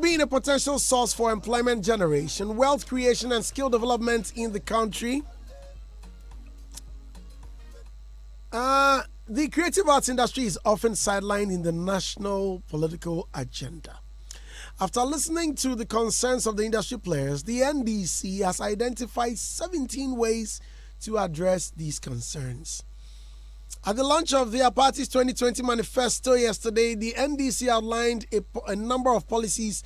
being a potential source for employment generation, wealth creation, and skill development in the country, the creative arts industry is often sidelined in the national political agenda. After listening to the concerns of the industry players, the NDC has identified 17 ways to address these concerns. At the launch of their party's 2020 manifesto yesterday, the NDC outlined a number of policies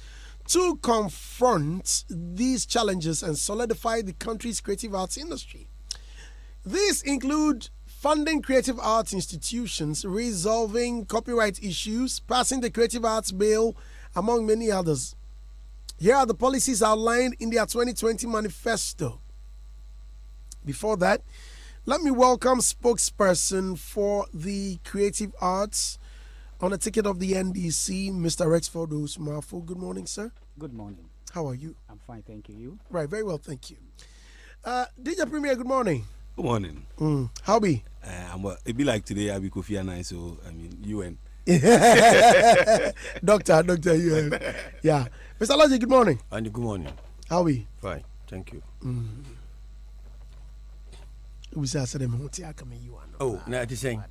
to confront these challenges and solidify the country's creative arts industry. These include funding creative arts institutions, resolving copyright issues, passing the Creative Arts Bill, among many others. Here are the policies outlined in their 2020 manifesto. Before that, let me welcome spokesperson for the creative arts on the ticket of the NDC, Mr. Rexford Osmafo. Good morning, sir. Good morning. How are you? I'm fine, thank you. You? Right, very well, thank you. DJ Premier, good morning. Good morning. How be? It be like today, I'll be Kofi Annan, so I mean, UN. Doctor, UN. Yeah. Mr. Logic, good morning. And good morning. How be? Fine, thank you. We say I said them coming you. Oh, now it is saying,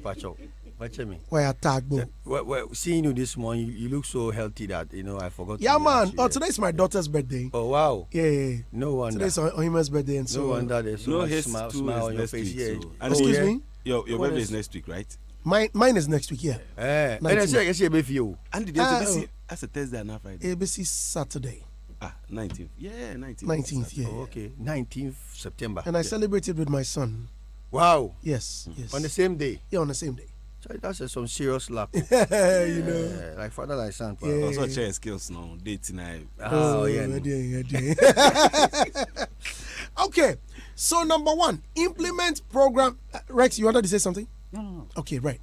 watch me. Why attack, bro? Well, seeing you this morning, you look so healthy that I forgot. Yeah, man. Oh, today's my daughter's birthday. Oh, wow. Yeah. No wonder. Today's Ohima's birthday, and so no wonder there's so much smile on your face. Week, so. Excuse me. Your birthday is next week, right? Mine is next week. Yeah. And I say for you. And the that's a Thursday and a Friday. ABC Saturday. 19th. Yeah, 19th. 19th. Yeah. Oh, okay. 19th September. And I celebrated with my son. Wow. Yes. On the same day. Yeah, on the same day. So that's some serious luck. You know. Like father, like son. Yeah. Also share skills now. Date tonight. Yeah. Okay. So number one, implement program. Rex, you wanted to say something? No. Okay, right.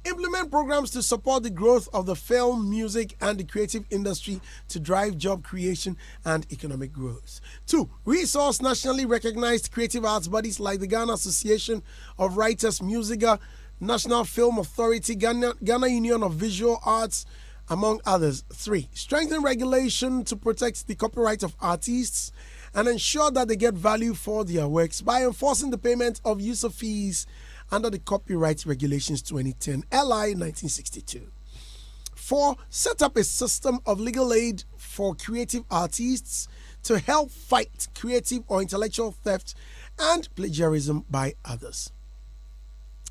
Implement programs to support the growth of the film, music, and the creative industry to drive job creation and economic growth. 2. Resource nationally recognized creative arts bodies like the Ghana Association of Writers, Musica, National Film Authority, Ghana Union of Visual Arts, among others. 3. Strengthen regulation to protect the copyright of artists and ensure that they get value for their works by enforcing the payment of user fees under the Copyright Regulations 2010, LI 1962. 4. Set up a system of legal aid for creative artists to help fight creative or intellectual theft and plagiarism by others.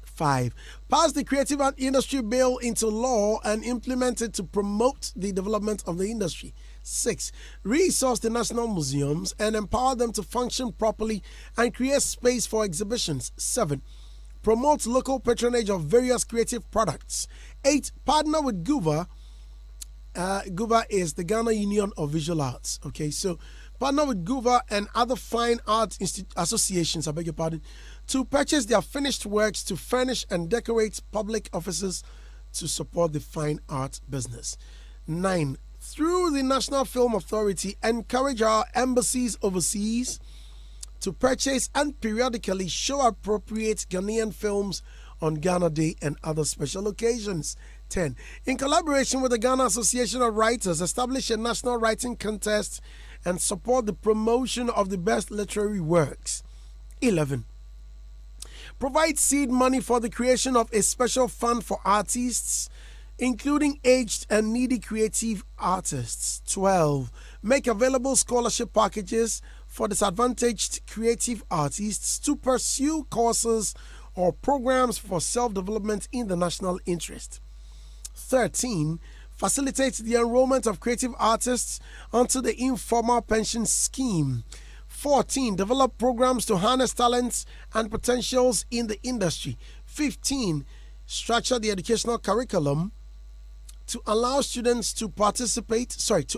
5. Pass the Creative Art Industry Bill into law and implement it to promote the development of the industry. 6. Resource the national museums and empower them to function properly and create space for exhibitions. 7. Promote local patronage of various creative products. 8. Partner with GUVA. GUVA is the Ghana Union of Visual Arts. Okay, so partner with GUVA and other fine art associations, I beg your pardon, to purchase their finished works to furnish and decorate public offices to support the fine art business. 9. Through the National Film Authority, encourage our embassies overseas to purchase and periodically show appropriate Ghanaian films on Ghana Day and other special occasions. 10. In collaboration with the Ghana Association of Writers, establish a national writing contest and support the promotion of the best literary works. 11. Provide seed money for the creation of a special fund for artists, including aged and needy creative artists. 12. Make available scholarship packages for disadvantaged creative artists to pursue courses or programs for self-development in the national interest. 13. Facilitate the enrollment of creative artists onto the informal pension scheme. 14. Develop programs to harness talents and potentials in the industry. 15. Structure the educational curriculum to allow students to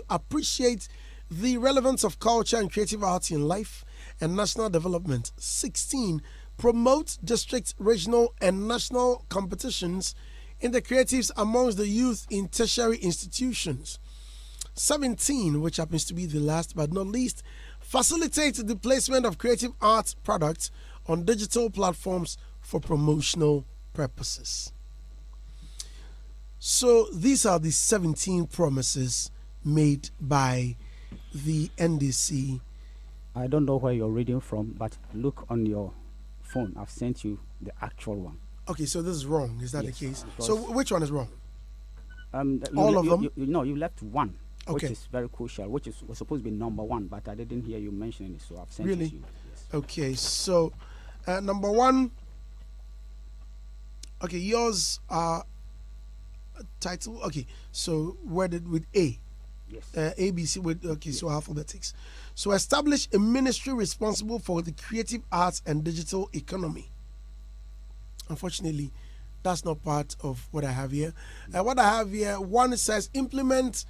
appreciate the relevance of culture and creative arts in life and national development. 16. Promote district, regional, and national competitions in the creatives amongst the youth in tertiary institutions. 17, which happens to be the last but not least, facilitate the placement of creative arts products on digital platforms for promotional purposes. So these are the 17 promises made by the NDC. I don't know where you're reading from, but look on your phone. I've sent you the actual one. Okay, so this is wrong. Is that Yes, the case? because- So which one is wrong? All of them? No, you left one, which Okay. is very crucial, which was supposed to be number one, but I didn't hear you mentioning it, so I've sent Really? it to you. Yes. Okay, so number one. Okay, yours are title. Okay, so worded with A. Yes. ABC with okay, so alphabetics. So establish a ministry responsible for the creative arts and digital economy. Unfortunately, that's not part of what I have here. What I have here, one says implement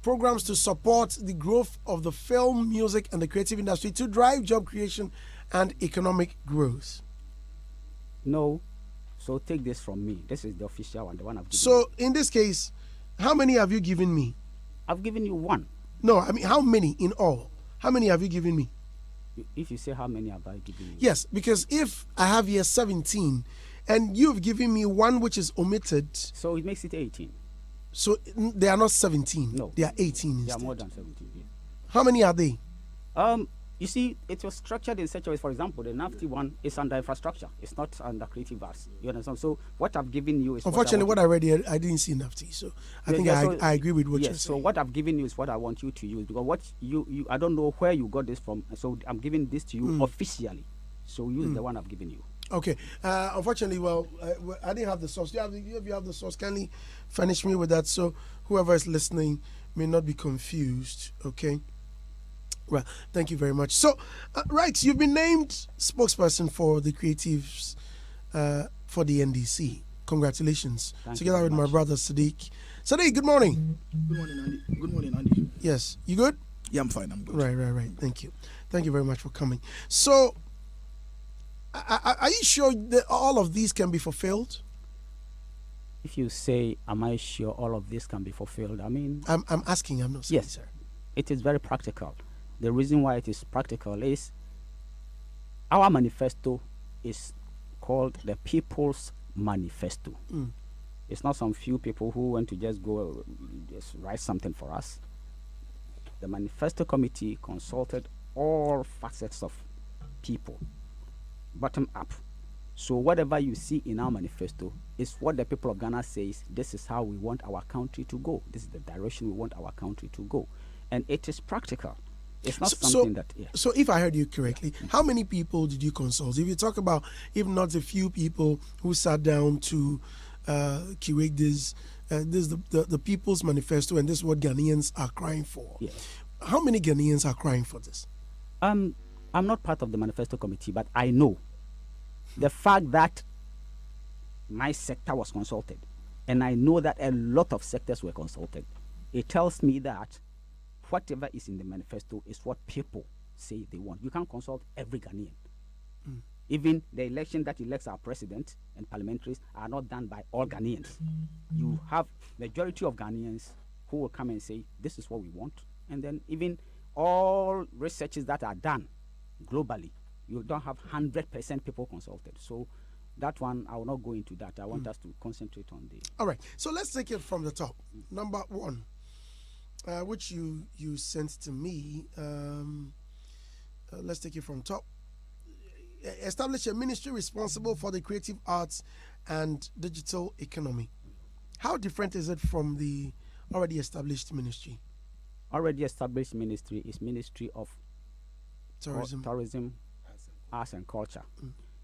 programs to support the growth of the film, music, and the creative industry to drive job creation and economic growth. No. So take this from me. This is the official one, the one I've given you. So in this case, how many have you given me? I've given you one. No, I mean how many in all? How many have you given me? If you say how many have I given you? Yes, because if I have here 17 and you've given me one which is omitted, So it makes it 18. so they are not 17. No. They are 18 They instead. are more than 17. Yeah. How many are they? You see, it was structured in such a way, for example, the NAFTI one is under infrastructure. It's not under creative arts. You understand? So what I've given you is Unfortunately, what what I read here, I didn't see NAFTI. So I think so- I agree with what yes, you're so saying. what I've given you is what I want you to use, because what you I don't know where you got this from, so I'm giving this to you officially. So use the one I've given you. Okay. Unfortunately, I didn't have the source. If you have the source, kindly furnish me with that so whoever is listening may not be confused. Okay. Well, thank you very much. So, right, you've been named spokesperson for the creatives for the NDC. Congratulations. Thank you Together very with my much. brother Sadiq. Sadiq, good morning. Good morning, Andy. Good morning, Andy. Yes, you good? Yeah, I'm fine. I'm good. Right. Thank you. Thank you very much for coming. So, are you sure that all of these can be fulfilled? If you say, am I sure all of this can be fulfilled? I mean, I'm asking. I'm not saying, yes, sir. it is very practical. The reason why it is practical is our manifesto is called the People's Manifesto. Mm. It's not some few people who want to just go just write something for us. The manifesto committee consulted all facets of people, bottom up. So whatever you see in our manifesto is what the people of Ghana says, this is how we want our country to go. This is the direction we want our country to go. And it is practical. It's not something that... Yeah. So if I heard you correctly, how many people did you consult? If you talk about, if not a few people who sat down to curate this, this is the People's Manifesto, and this is what Ghanaians are crying for. Yes. How many Ghanaians are crying for this? I'm not part of the manifesto committee, but I know the fact that my sector was consulted, and I know that a lot of sectors were consulted. It tells me that whatever is in the manifesto is what people say they want. You can't consult every Ghanaian. Even the election that elects our president and parliamentaries are not done by all Ghanaians. You have majority of Ghanaians who will come and say, this is what we want. And then even all researches that are done globally, you don't have 100% people consulted. So that one, I will not go into that. I want us to concentrate on the... All right. So let's take it from the top. Number one, which you sent to me. Let's take it from top. Establish a ministry responsible for the creative arts and digital economy. How different is it from the already established ministry? Already established ministry is Ministry of Tourism. Arts and Culture.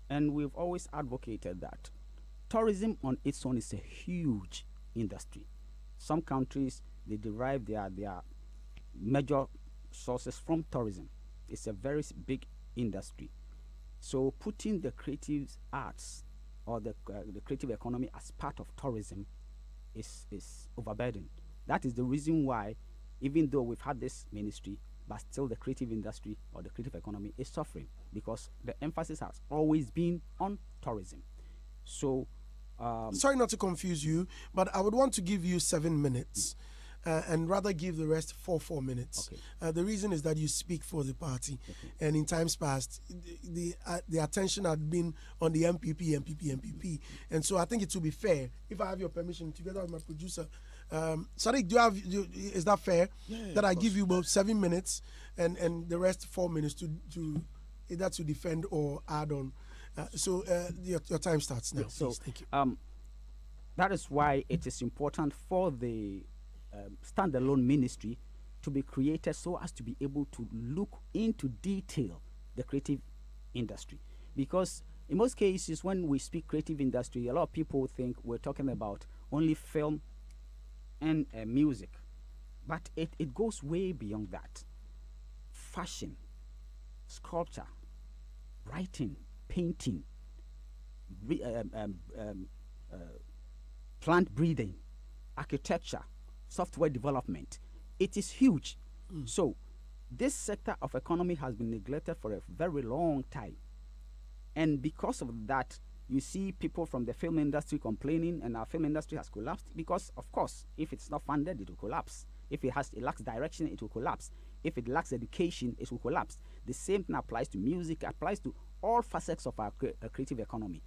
And we've always advocated that tourism on its own is a huge industry. Some countries, they derive their major sources from tourism. It's a very big industry. So putting the creative arts or the creative economy as part of tourism is overburdened. That is the reason why, even though we've had this ministry, but still the creative industry or the creative economy is suffering, because the emphasis has always been on tourism. So Sorry not to confuse you, but I would want to give you 7 minutes and rather give the rest 4 minutes. Okay. The reason is that you speak for the party, and in times past, the attention had been on the MPP, and so I think it would be fair, if I have your permission, together with my producer, Sadiq, is that fair? Yeah, that I of give course. you about 7 minutes and the rest 4 minutes to either to defend or add on. Your time starts now. So Please. Thank you. that is why it is important for the standalone ministry to be created so as to be able to look into detail the creative industry. Because in most cases, when we speak creative industry, a lot of people think we're talking about only film and music. But it goes way beyond that. Fashion, sculpture, writing, painting, plant breeding, architecture, software development. It is huge. So this sector of economy has been neglected for a very long time. And because of that, you see people from the film industry complaining, and our film industry has collapsed because, of course, if it's not funded, it will collapse. If it lacks direction, it will collapse. If it lacks education, it will collapse. The same thing applies to music, applies to all facets of our creative economy.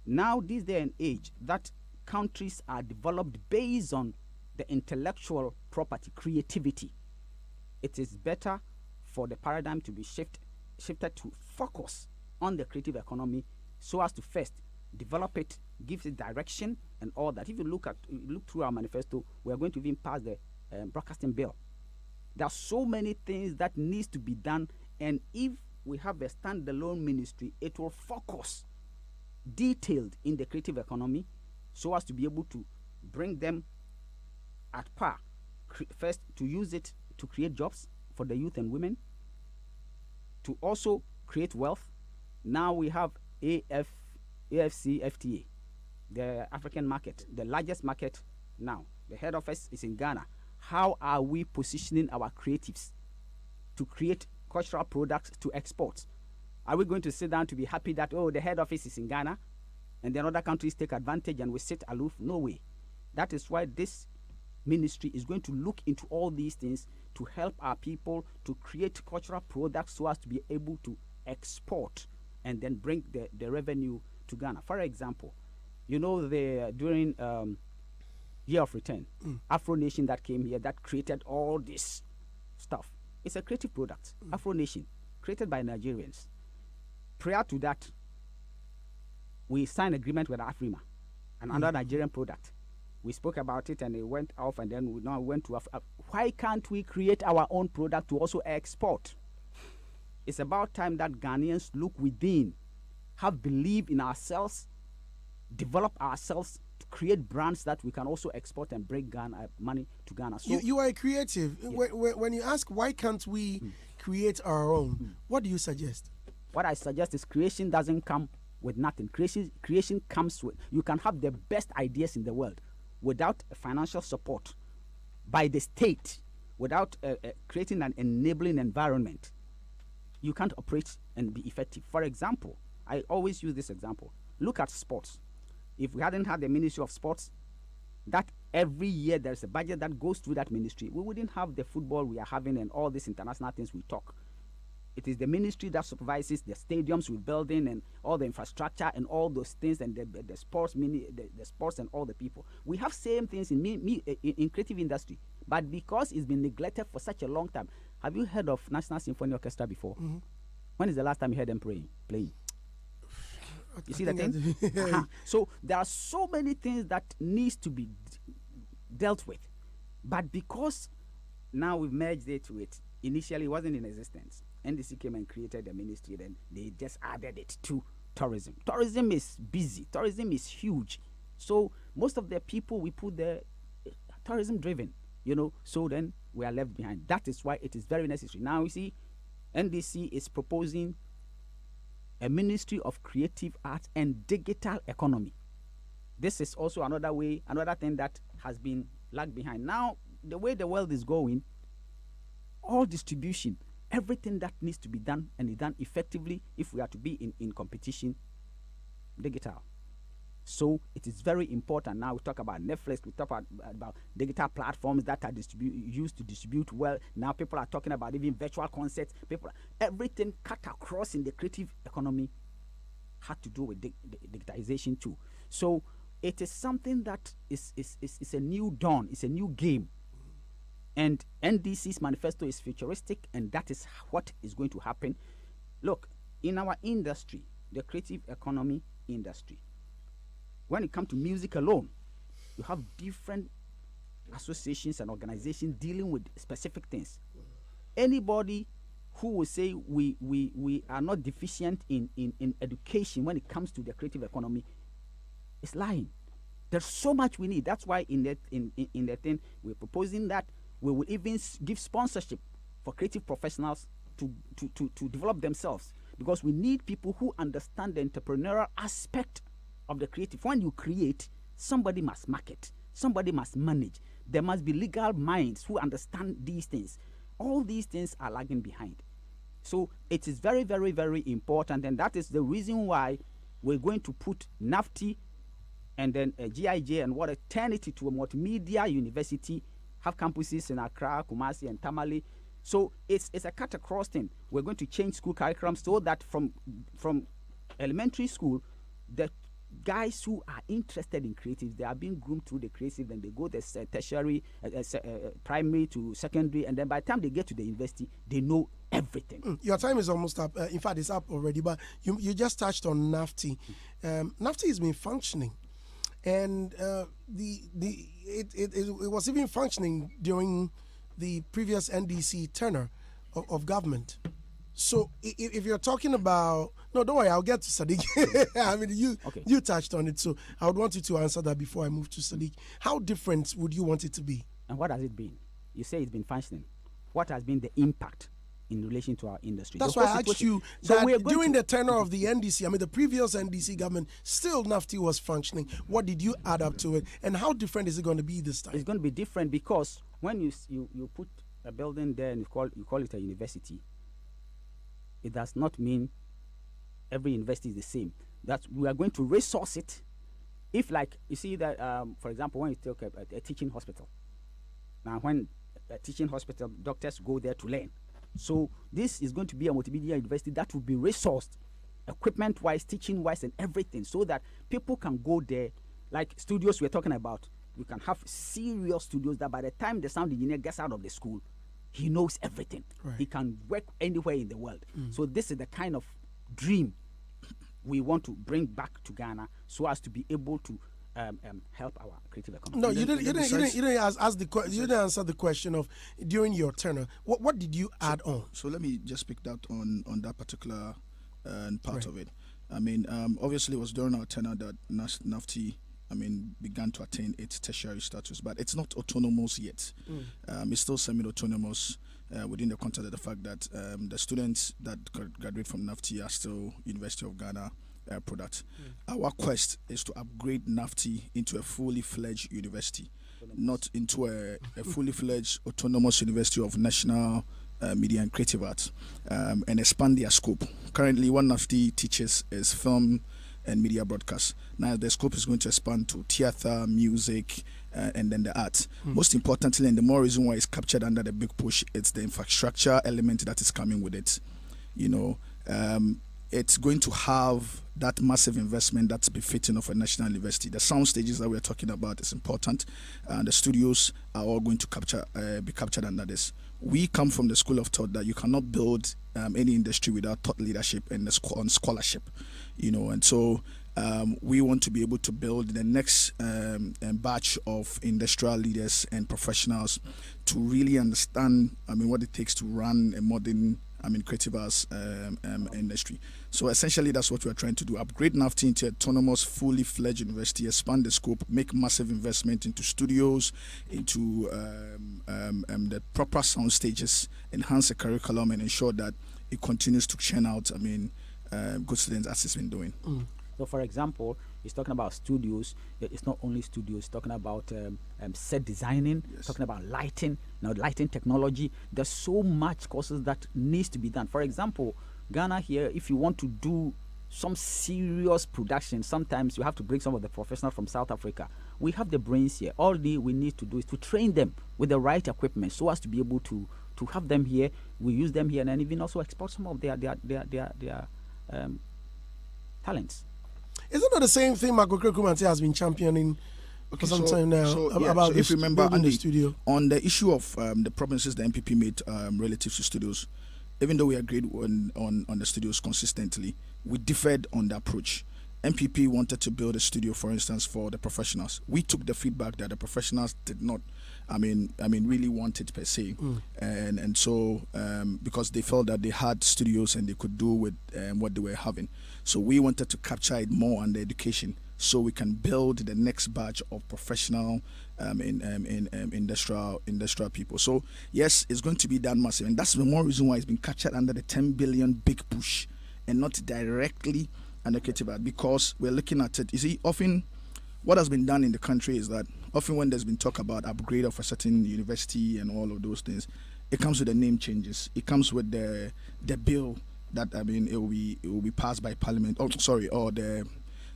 Now, this day and age, that countries are developed based on the intellectual property, creativity. It is better for the paradigm to be shifted to focus on the creative economy so as to first develop it, give it direction and all that. If you look through our manifesto, we are going to even pass the broadcasting bill. There are so many things that needs to be done, and if we have a standalone ministry, it will focus detailed in the creative economy so as to be able to bring them at par. First, to use it to create jobs for the youth and women, to also create wealth. Now we have AFCFTA, the African market, the largest market now. The head office is in Ghana. How are we positioning our creatives to create cultural products to export? Are we going to sit down to be happy that, the head office is in Ghana and then other countries take advantage and we sit aloof? No way. That is why this ministry is going to look into all these things to help our people to create cultural products so as to be able to export and then bring the revenue to Ghana. For example, during Year of Return, Afro Nation that came here that created all this stuff. It's a creative product. Afro Nation, created by Nigerians. Prior to that, we signed agreement with Afrima, another Nigerian product. We spoke about it and it went off, and then we now went to why can't we create our own product to also export? It's about time that Ghanaians look within, have belief in ourselves, develop ourselves to create brands that we can also export and bring Ghana money to Ghana. So you are a creative. Yeah. When you ask why can't we create our own, what do you suggest? What I suggest is creation doesn't come with nothing. Creation comes with, you can have the best ideas in the world without financial support by the state, without creating an enabling environment. You can't operate and be effective. For example, I always use this example. Look at sports. If we hadn't had the Ministry of Sports, that every year there's a budget that goes through that ministry, we wouldn't have the football we are having and all these international things we talk. It is the ministry that supervises the stadiums we're building and all the infrastructure and all those things and the sports the sports and all the people. We have same things in creative industry, but because it's been neglected for such a long time. Have you heard of National Symphony Orchestra before? Mm-hmm. When is the last time you heard them playing? You see the thing? So there are so many things that needs to be dealt with, but because now we've merged it with, initially it wasn't in existence. NDC came and created the ministry, then they just added it to tourism. Tourism is busy. Tourism is huge. So most of the people we put there, tourism driven, so then we are left behind. That is why it is very necessary. Now you see, NDC is proposing a Ministry of Creative Arts and Digital Economy. This is also another thing that has been lagged behind. Now, the way the world is going, all distribution, everything that needs to be done and is done effectively if we are to be in competition, digital. So it is very important. Now we talk about Netflix, we talk about digital platforms that are used to distribute well. Now people are talking about even virtual concerts. Everything cut across in the creative economy had to do with digitization too. So it is something that is a new dawn, it's a new game. And NDC's manifesto is futuristic, and that is what is going to happen. Look, in our industry, the creative economy industry, when it comes to music alone, you have different associations and organizations dealing with specific things. Anybody who will say we are not deficient in education when it comes to the creative economy is lying. There's so much we need. That's why in the thing we're proposing that we will even give sponsorship for creative professionals to develop themselves, because we need people who understand the entrepreneurial aspect of the creative. When you create, somebody must market, somebody must manage. There must be legal minds who understand these things. All these things are lagging behind. So it is very, very, very important, and that is the reason why we're going to put NAFTI and then a GIJ and what turn it to a multimedia university, have campuses in Accra, Kumasi, and Tamale. So it's a cut across thing. We're going to change school curriculum so that from elementary school, the guys who are interested in creatives, they are being groomed through the creative, then they go the tertiary, primary to secondary, and then by the time they get to the university, they know everything. Your time is almost up. In fact, it's up already, but you just touched on NAFTI. NAFTI has been functioning, and it was even functioning during the previous NDC tenure of government. So if you're talking about, no, don't worry, I'll get to Sadiq. I mean, you touched on it, so I would want you to answer that before I move to Sadiq. How different would you want it to be? And what has it been? You say it's been functioning. What has been the impact in relation to our industry? That's why I asked you that during the tenure of the NDC, I mean the previous NDC government, still NAFTI was functioning. What did you add up to it, and how different is it going to be this time? It's going to be different because when you put a building there and you call it a university, it does not mean every university is the same. That we are going to resource it. If, like, you see that, for example, when you take a teaching hospital, now when a teaching hospital, doctors go there to learn. So this is going to be a multimedia university that will be resourced, equipment-wise, teaching-wise, and everything, so that people can go there, like studios we're talking about. We can have serious studios that by the time the sound engineer gets out of the school, he knows everything. Right. He can work anywhere in the world. So this is the kind of dream we want to bring back to Ghana, so as to be able to help our creative economy. No, you didn't answer the question of during your tenure. What did you add on? So let me just pick that on that particular part of it. I mean, obviously it was during our tenure that NAFTI, began to attain its tertiary status, but it's not autonomous yet. It's still semi-autonomous within the context of the fact that the students that graduate from NAFTI are still University of Ghana products. Our quest is to upgrade NAFTI into a fully fledged university, not into a fully fledged autonomous university of national media and creative arts, and expand their scope. Currently, what NAFTI teaches is film and media broadcast. Now the scope is going to expand to theater, music, and then the arts. Most importantly, and the more reason why it's captured under the big push, it's the infrastructure element that is coming with it. It's going to have that massive investment that's befitting of a national university. The sound stages that we're talking about is important, and the studios are all going to be captured under this. We come from the school of thought that you cannot build any industry without thought leadership and on scholarship, and so we want to be able to build the next batch of industrial leaders and professionals to really understand, what it takes to run a modern, creative arts industry. So essentially, that's what we're trying to do: upgrade NAFTI into autonomous, fully fledged university, expand the scope, make massive investment into studios, into the proper sound stages, enhance the curriculum, and ensure that it continues to churn out, good students as it's been doing. So, for example, he's talking about studios. It's not only studios. Talking about set designing. Yes. Talking about lighting. Lighting technology. There's so much courses that needs to be done. For example, Ghana here, if you want to do some serious production, sometimes you have to bring some of the professionals from South Africa. We have the brains here. All we need to do is to train them with the right equipment, so as to be able to have them here. We use them here, and then even also export some of their talents. Isn't that the same thing Makokre Kumante has been championing for some time now about so if you remember, building the Andy, studio? on the issue of the promises the MPP made relative to studios, even though we agreed on the studios consistently, we differed on the approach. MPP wanted to build a studio, for instance, for the professionals. We took the feedback that the professionals did not, really want it per se, and so because they felt that they had studios and they could do with what they were having, so we wanted to capture it more on the education, so we can build the next batch of professional industrial people. So yes, it's going to be that massive, and that's the more reason why it's been captured under the 10 billion big push and not directly allocated at, because we're looking at it. You see, often what has been done in the country is that often when there's been talk about upgrade of a certain university and all of those things, it comes with the name changes. It comes with the bill that it will be passed by Parliament. Or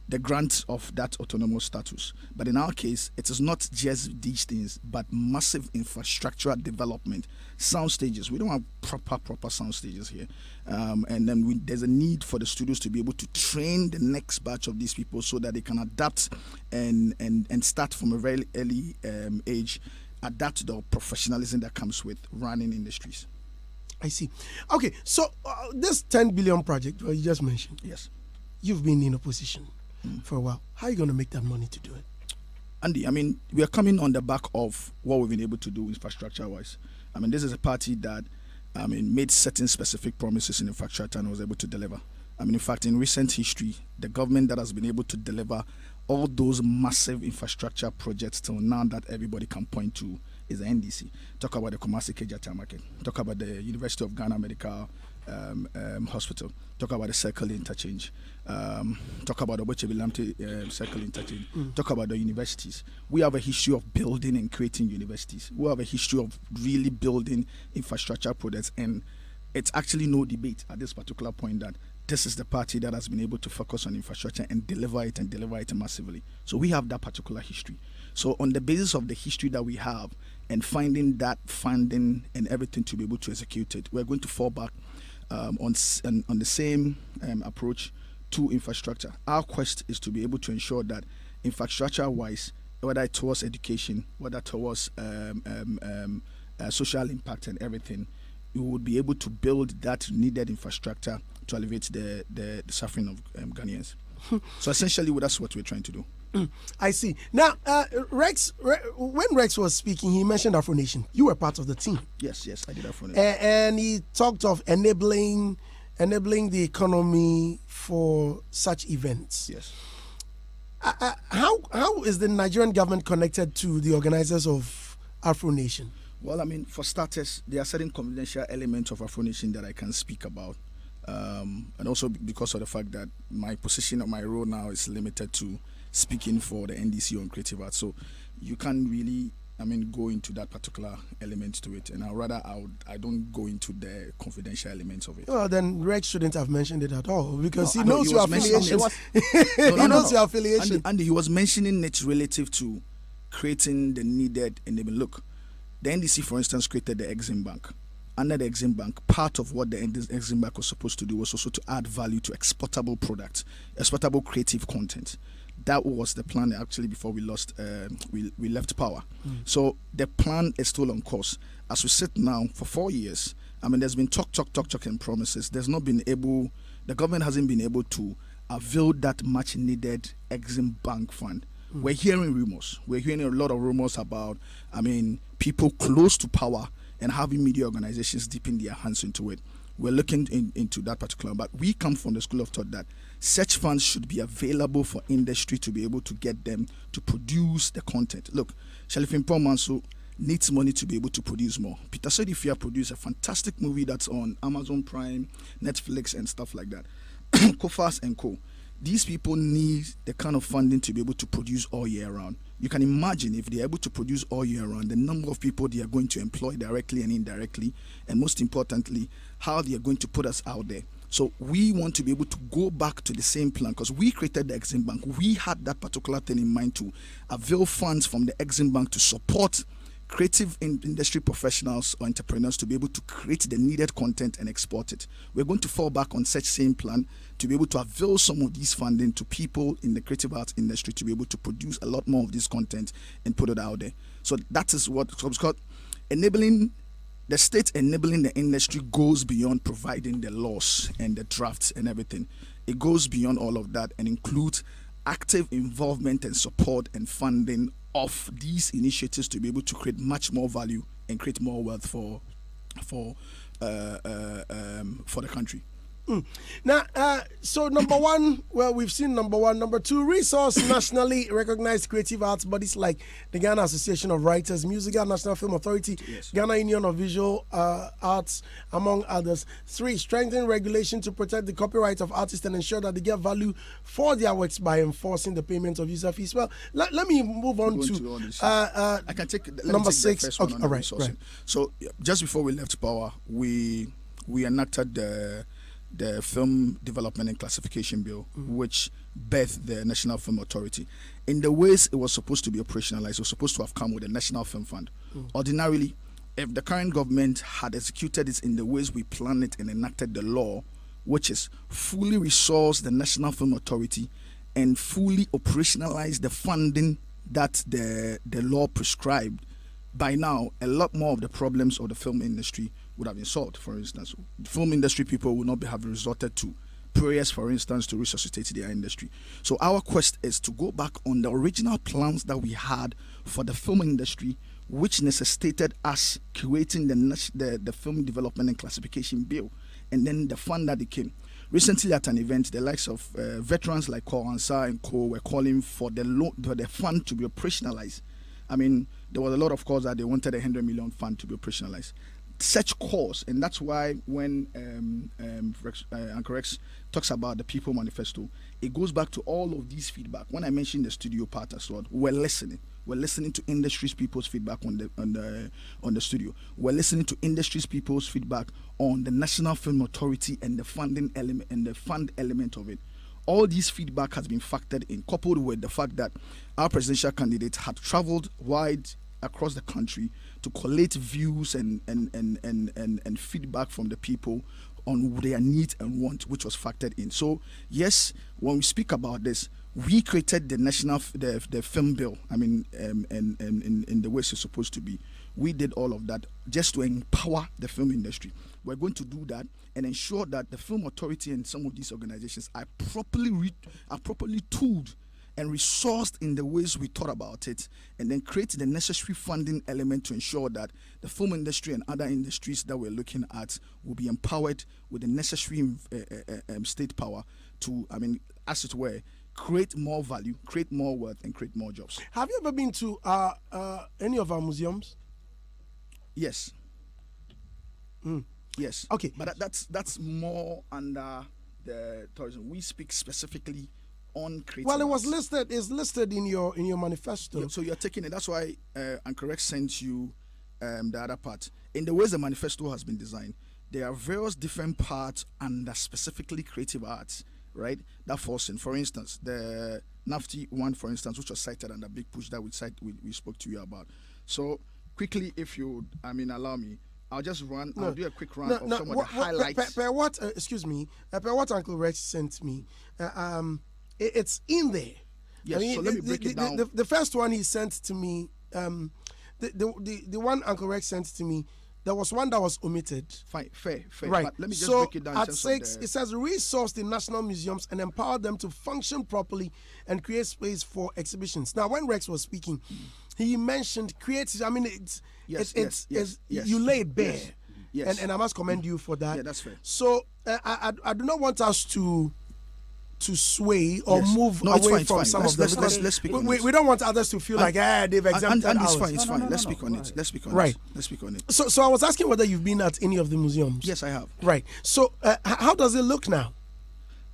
the grant of that autonomous status. But in our case, it is not just these things, but massive infrastructural development. Sound stages. We don't have proper sound stages here. And then there's a need for the studios to be able to train the next batch of these people so that they can adapt and start from a very early age, adapt to the professionalism that comes with running industries. I see. Okay, so this 10 billion project you just mentioned. Yes. You've been in opposition for a while. How are you going to make that money to do it? Andy, we are coming on the back of what we've been able to do infrastructure-wise. This is a party that made certain specific promises in infrastructure and was able to deliver. In fact, in recent history, the government that has been able to deliver all those massive infrastructure projects till now that everybody can point to is the NDC. Talk about the Kumasi Kejata market. Talk about the University of Ghana Medical Hospital. Talk about the Circle Interchange. Talk about the Obochebi-Lamte Circle Interchange. Talk about the universities. We have a history of building and creating universities. We have a history of really building infrastructure projects, and it's actually no debate at this particular point that this is the party that has been able to focus on infrastructure and deliver it massively. So we have that particular history. So on the basis of the history that we have and finding that funding and everything to be able to execute it, we're going to fall back on the same approach to infrastructure. Our quest is to be able to ensure that infrastructure-wise, whether towards education, whether towards social impact and everything, we would be able to build that needed infrastructure to alleviate the suffering of Ghanaians. So essentially, that's what we're trying to do. I see. Now, when Rex was speaking, he mentioned Afro Nation. You were part of the team. Yes, I did Afro Nation. And he talked of enabling the economy for such events. Yes. How is the Nigerian government connected to the organizers of Afro Nation? Well, for starters, there are certain confidential elements of Afro Nation that I can speak about. And also because of the fact that my position or my role now is limited to speaking for the NDC on creative arts, so you can't really go into that particular element to it, and I don't go into the confidential elements of it. Well, then Rex shouldn't have mentioned it at all because he No, knows he your was mentioning affiliation. He knows your affiliation. Andy, he was mentioning it relative to creating the needed enablement. Look, the NDC, for instance, created the Exim Bank. Under the Exim Bank, part of what the Exim Bank was supposed to do was also to add value to exportable products, exportable creative content. That was the plan actually before we lost, we left power. So the plan is still on course. As we sit now for 4 years, there's been talk and promises. The government hasn't been able to avail that much needed Exim Bank fund. We're hearing rumors. We're hearing a lot of rumors about, people close to power and having media organizations dipping their hands into it. We're looking into that particular, but we come from the school of thought that such funds should be available for industry to be able to get them to produce the content. Look, Shalifin Pomanso needs money to be able to produce more. Peter Sodifia produced a fantastic movie that's on Amazon Prime, Netflix, and stuff like that. Kofas and Co. These people need the kind of funding to be able to produce all year round. You can imagine if they're able to produce all year round, the number of people they are going to employ directly and indirectly, and most importantly, how they are going to put us out there. So we want to be able to go back to the same plan because we created the Exim Bank. We had that particular thing in mind to avail funds from the Exim Bank to support creative industry professionals or entrepreneurs to be able to create the needed content and export it. We're going to fall back on such same plan to be able to avail some of these funding to people in the creative arts industry to be able to produce a lot more of this content and put it out there. So that is what it's called. Enabling the state, enabling the industry goes beyond providing the laws and the drafts and everything. It goes beyond all of that and includes active involvement and support and funding of these initiatives to be able to create much more value and create more wealth for the country. Now, so number one, well, we've seen number one. Number two, resource nationally recognized creative arts bodies like the Ghana Association of Writers, Musical National Film Authority, Yes. Ghana Union of Visual Arts, among others. Three, strengthen regulation to protect the copyright of artists and ensure that they get value for their works by enforcing the payment of user fees. Well, let me move on to all this. I can take let me number take six. The first one Okay, on all the right, resourcing. right. So just before we left power, we enacted the Film Development and Classification Bill, which birthed the National Film Authority. In the ways it was supposed to be operationalized, it was supposed to have come with a National Film Fund. Ordinarily, if the current government had executed it in the ways we planned it and enacted the law, which is fully resource the National Film Authority and fully operationalize the funding that the law prescribed, by now, a lot more of the problems of the film industry would have been solved. For instance, the film industry people would not have resorted to prayers, for instance, to resuscitate their industry. So our quest is to go back on the original plans that we had for the film industry, which necessitated us creating the Film Development and Classification Bill, and then the fund that it came. Recently at an event, the likes of veterans like Kowansa and Co were calling for the fund to be operationalized. I mean, there was a lot of calls that they wanted a 100 million fund to be operationalized. Such calls, and that's why when Uncle Rex talks about the People Manifesto, it goes back to all of these feedback. When I mentioned the studio part as well, we're listening. We're listening to industry's people's feedback on the studio. We're listening to industry's people's feedback on the National Film Authority and the funding element and the fund element of it. All these feedback has been factored in, coupled with the fact that our presidential candidate had traveled wide across the country to collate views and feedback from the people on their needs and wants, which was factored in. So yes, when we speak about this, we created the national the film bill. I mean, in the way it's supposed to be. We did all of that just to empower the film industry. We're going to do that and ensure that the Film Authority and some of these organizations are properly tooled and resourced in the ways we thought about it, and then create the necessary funding element to ensure that the film industry and other industries that we're looking at will be empowered with the necessary state power to, I mean, as it were, create more value, create more wealth, and create more jobs. Have you ever been to any of our museums? Yes. Yes. Okay. But that's more under the tourism. We speak specifically on creative Well, it was arts. listed. It's listed in your manifesto. Yeah, so you're taking it. That's why Uncle Rex sent you the other part. In the ways the manifesto has been designed, there are various different parts under specifically creative arts, right? That falls in. For instance, the NAFTI one, for instance, which was cited under Big Push that we spoke to you about. So quickly, if you, I mean, allow me, I'll just run. I'll do a quick run of some of the highlights. Per what? Excuse me. Per what Uncle Rex sent me, it's in there. Yes. So let me break it down. The first one he sent to me, the one Uncle Rex sent to me, there was one that was omitted. Fine, fair. Right. But let me just so break it down. At 6, it says resource the national museums and empower them to function properly and create space for exhibitions. Now, when Rex was speaking, he mentioned creative. I mean, Yes. you lay it bare. Yes. And I must commend you for that. Yeah, that's fair. So I do not want us to sway or Yes. move No, it's away fine, from it's some fine. of them. Let's speak on we, it. we don't want others to feel like they've exempted And it's ours. fine. It's fine. no, Let's no, speak on right. it. Let's speak on Right. it. Let's speak on it. So I was asking whether you've been at any of the museums. Yes, I have. Right. So how does it look now?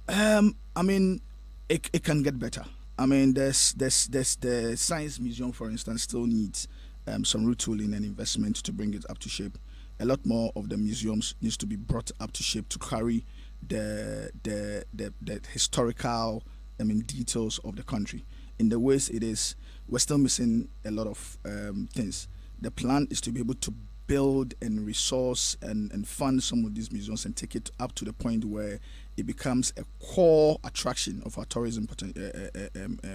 I mean, it can get better. I mean, there's the Science Museum, for instance, still needs some retooling and investment to bring it up to shape. A lot more of the museums needs to be brought up to shape to carry the historical, I mean, details of the country. In the ways it is, we're still missing a lot of things. the plan is to be able to build and resource and fund some of these museums and take it up to the point where it becomes a core attraction of our tourism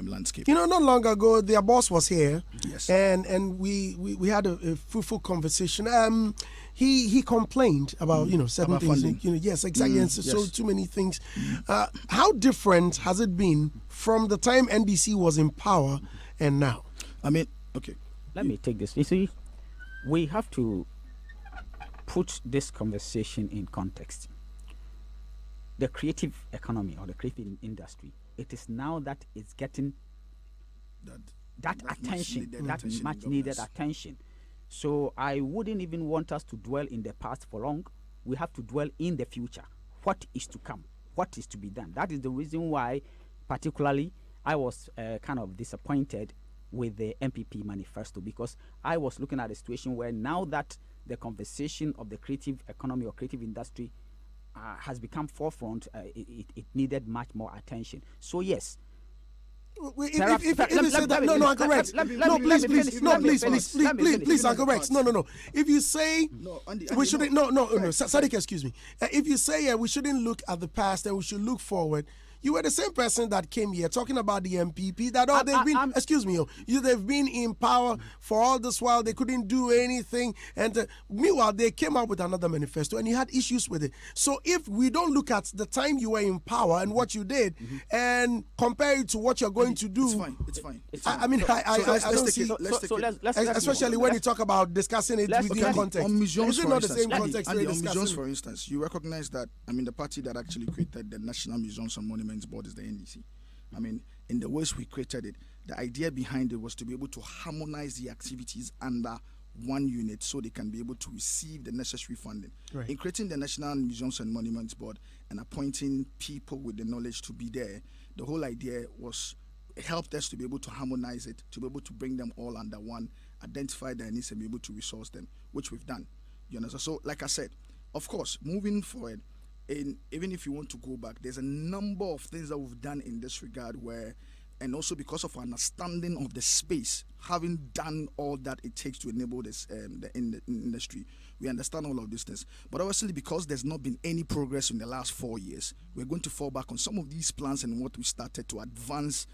landscape. You know, not long ago, their boss was here, Yes. and we had a fruitful conversation. He complained about certain About things. funding. Yes, exactly. And so yes. too many things. How different has it been from the time NDC was in power and now? I mean, okay. Let me take this. You see, we have to put this conversation in context. The creative economy or the creative industry, it is now that it's getting that attention, that much needed attention. So I wouldn't even want us to dwell in the past for long. We have to dwell in the future. What is to come? What is to be done? That is the reason why, particularly, I was kind of disappointed with the MPP manifesto, because I was looking at a situation where now that the conversation of the creative economy or creative industry has become forefront, it needed much more attention. So yes. If you say that, no, I'm correct. No, please, I'm correct. No. If you say we shouldn't, no, Sadiq, excuse me. If you say we shouldn't look at the past and we should look forward, you were the same person that came here talking about the MPP that they've been in power for all this while, they couldn't do anything, and meanwhile they came up with another manifesto and you had issues with it. So if we don't look at the time you were in power and what you did and compare it to what you're going to do, it's fine. I mean, I don't see. Especially when you talk about discussing it within context. On museums, is it not the same context? On museums, for instance, you recognize that, the party that actually created the National Museums and Monuments Board is the NDC. In the ways we created it, the idea behind it was to be able to harmonize the activities under one unit so they can be able to receive the necessary funding. Right. In creating the National Museums and Monuments Board and appointing people with the knowledge to be there, the whole idea was helped us to be able to harmonize it, to be able to bring them all under one, identify their needs and be able to resource them, which we've done. You understand? So, like I said, of course, moving forward, even if you want to go back, there's a number of things that we've done in this regard and also because of our understanding of the space, having done all that it takes to enable this the industry, we understand all of these things. But obviously, because there's not been any progress in the last 4 years, we're going to fall back on some of these plans and what we started to advance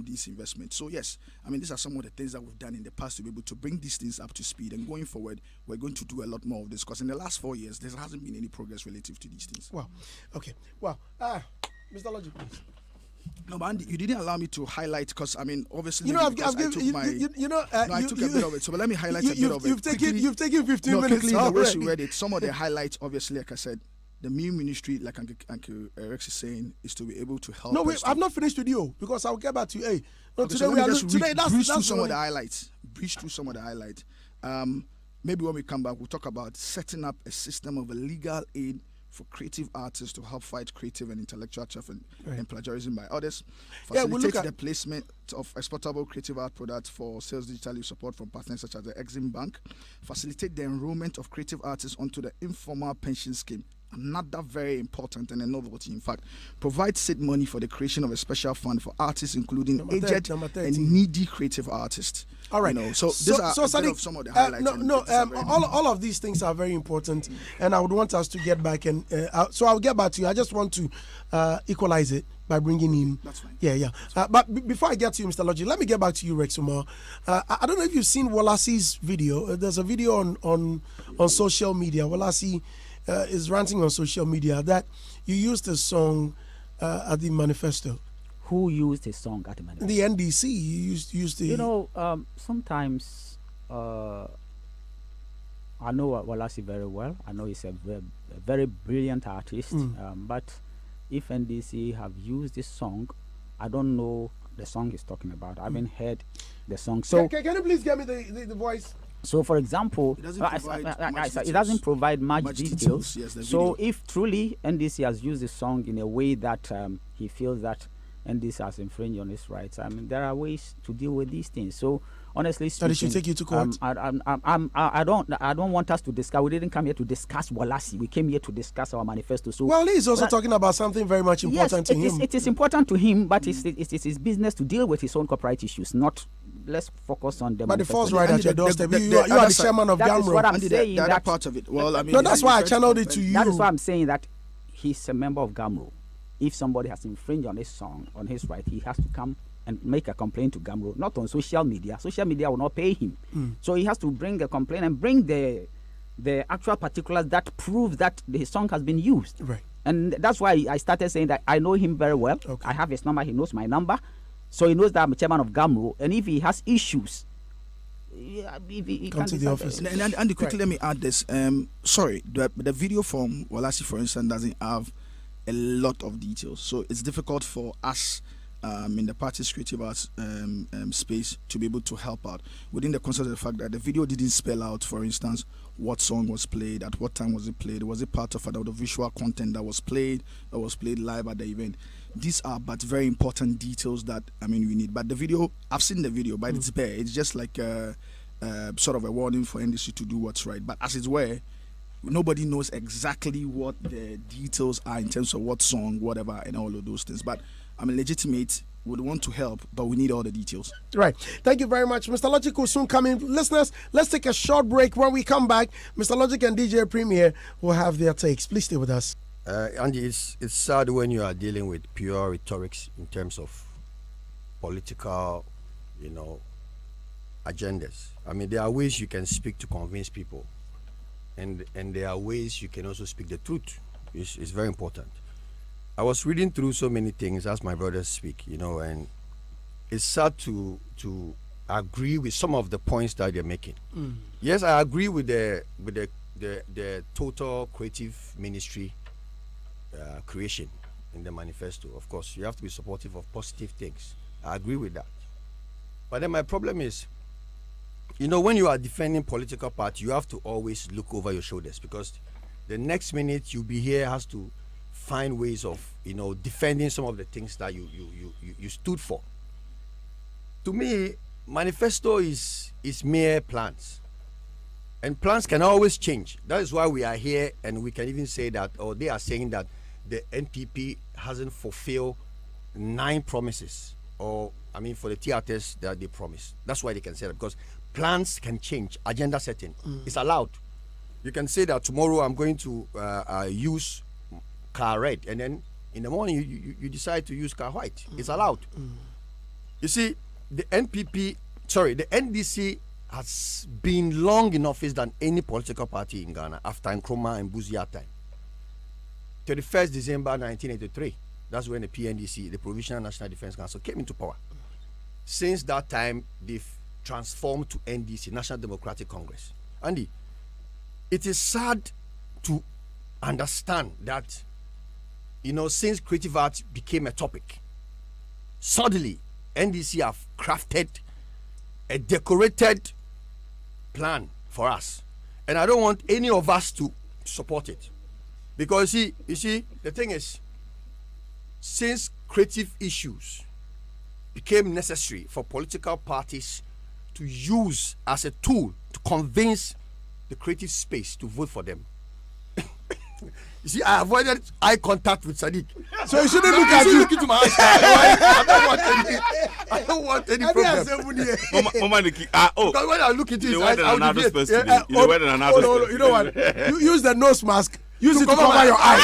these investments. So yes, these are some of the things that we've done in the past to be able to bring these things up to speed. And going forward, we're going to do a lot more of this because in the last 4 years, there hasn't been any progress relative to these things. Wow. Okay. Wow. Mr. Logic, please. No, but Andy, you didn't allow me to highlight because obviously, I took a bit of it. So, but let me highlight a bit of it. You've taken 15 minutes. Quickly, the way already. she read it, some of the highlights, obviously, like I said, the new ministry, like Uncle Rex is saying, is to be able to help. No, wait, I've not finished with you because I'll get back to you. Hey, no, okay, today we are breeze through some of the highlights. Maybe when we come back, we'll talk about setting up a system of a legal aid for creative artists to help fight creative and intellectual trafficking and plagiarism by others. Facilitate the placement of exportable creative art products for sales digitally support from partners such as the Exim Bank. Facilitate the enrollment of creative artists onto the informal pension scheme. Another very important and a novelty, in fact. Provide seed money for the creation of a special fund for artists, including aged and needy creative artists. All right. So these are a bit of some of the highlights. All of these things are very important, and I would want us to get back and so I'll get back to you. I just want to equalize it by bringing in. That's fine. Yeah. But before I get to you, Mr. Logi, let me get back to you, Rex Umar. I don't know if you've seen Walassi's video. There's a video on social media. Walassi is ranting on social media that you used a song at the manifesto. Who used his song at the manifesto? The NDC used the. Sometimes I know Walassi very well. I know he's a very brilliant artist. But if NDC have used this song, I don't know the song he's talking about. I haven't heard the song. So can you please get me the voice? So, for example, it doesn't provide much details. Yes, so, if truly NDC has used the song in a way that he feels that NDC has infringed on his rights, there are ways to deal with these things. So, honestly speaking, that it should take you to court. I don't want us to discuss. We didn't come here to discuss Walassi. We came here to discuss our manifesto. So, well, he's also talking about something very much important to him. It is important to him, but it's his business to deal with his own corporate issues, not let's focus on the. But the falls manifesto. right And at your the- doorstep. the- You the are the other side- chairman of That is what Gamro. I'm And saying. the other that part of it. Well, I mean, No, that's why I try to channeled it compare- to you. That is why I'm saying that he's a member of Gamro. If somebody has infringed on his song, on his right, he has to come and make a complaint to Gamro, not on social media. Social media will not pay him. So he has to bring a complaint and bring the actual particulars that prove that his song has been used. Right. And that's why I started saying that I know him very well. Okay. I have his number. He knows my number. So he knows that I'm a chairman of Gamro. And if he has issues, he Come can to the decide. office. And quickly, Right. let me add this. Sorry, the video from Walasi, for instance, doesn't have a lot of details, so it's difficult for us in the party's creative arts space to be able to help out within the concept of the fact that the video didn't spell out, for instance, what song was played, at what time was it played, was it part of another visual content that was played live at the event. These are but very important details that we need. But the video, I've seen the video, but it's bare. It's just like sort of a warning for industry to do what's right. But as it were, nobody knows exactly what the details are in terms of what song, whatever, and all of those things. But legitimate, would want to help, but we need all the details. Right. Thank you very much. Mr. Logic will soon come in. Listeners, let's take a short break. When we come back, Mr. Logic and DJ Premier will have their takes. Please stay with us. Andy, it's sad when you are dealing with pure rhetorics in terms of political, agendas. There are ways you can speak to convince people, and there are ways you can also speak the truth. It's very important. I was reading through so many things as my brothers speak, and it's sad to agree with some of the points that they're making. Yes, I agree with the total creative ministry creation in the manifesto. Of course, you have to be supportive of positive things. I agree with that. But then my problem is, when you are defending political party, you have to always look over your shoulders, because the next minute you'll be here has to find ways of defending some of the things that you stood for. To me, manifesto is mere plans, and plans can always change. That is why we are here, and we can even say that, or they are saying that the NPP hasn't fulfilled 9 promises, or for the theaters that they promised. That's why they can say that, because plans can change. Agenda setting is allowed. You can say that tomorrow I'm going to use car red, and then in the morning you decide to use car white. It's allowed. You see, the NDC has been long in office than any political party in Ghana after Nkrumah and Buzia time. 31st December 1983, that's when the PNDC, the Provisional National Defense Council, came into power. Since that time, they've transformed to NDC, National Democratic Congress. Andy, it is sad to understand that since creative arts became a topic, suddenly NDC have crafted a decorated plan for us, and I don't want any of us to support it, because you see the thing is, since creative issues became necessary for political parties to use as a tool to convince the creative space to vote for them. You see, I avoided eye contact with Sadiq. So you shouldn't look at you. Look into my eyes. I don't want any problem. Because when I look into his eyes, I'll deviate. No, you know what? You use the nose mask. Use it to cover your eyes.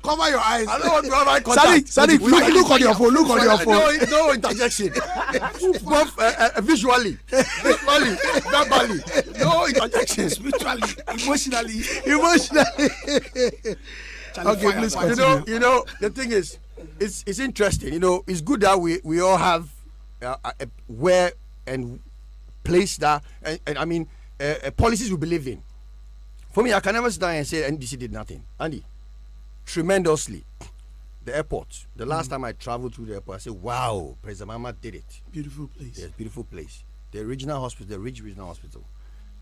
Cover your eyes. I don't want to have eye contact. Sadiq, look on your phone. Look on your phone. No interjection. Both visually, verbally. No interjection. Spiritually, emotionally. Okay, please continue. The thing is, it's interesting. It's good that we all have where and place that, and policies we believe in. For me, I can never sit down and say NDC did nothing. Andy, tremendously. The airport. The last time I traveled through the airport, I said, wow, President Mama did it. Beautiful place. Yes, beautiful place. The regional hospital, the Ridge Regional Hospital,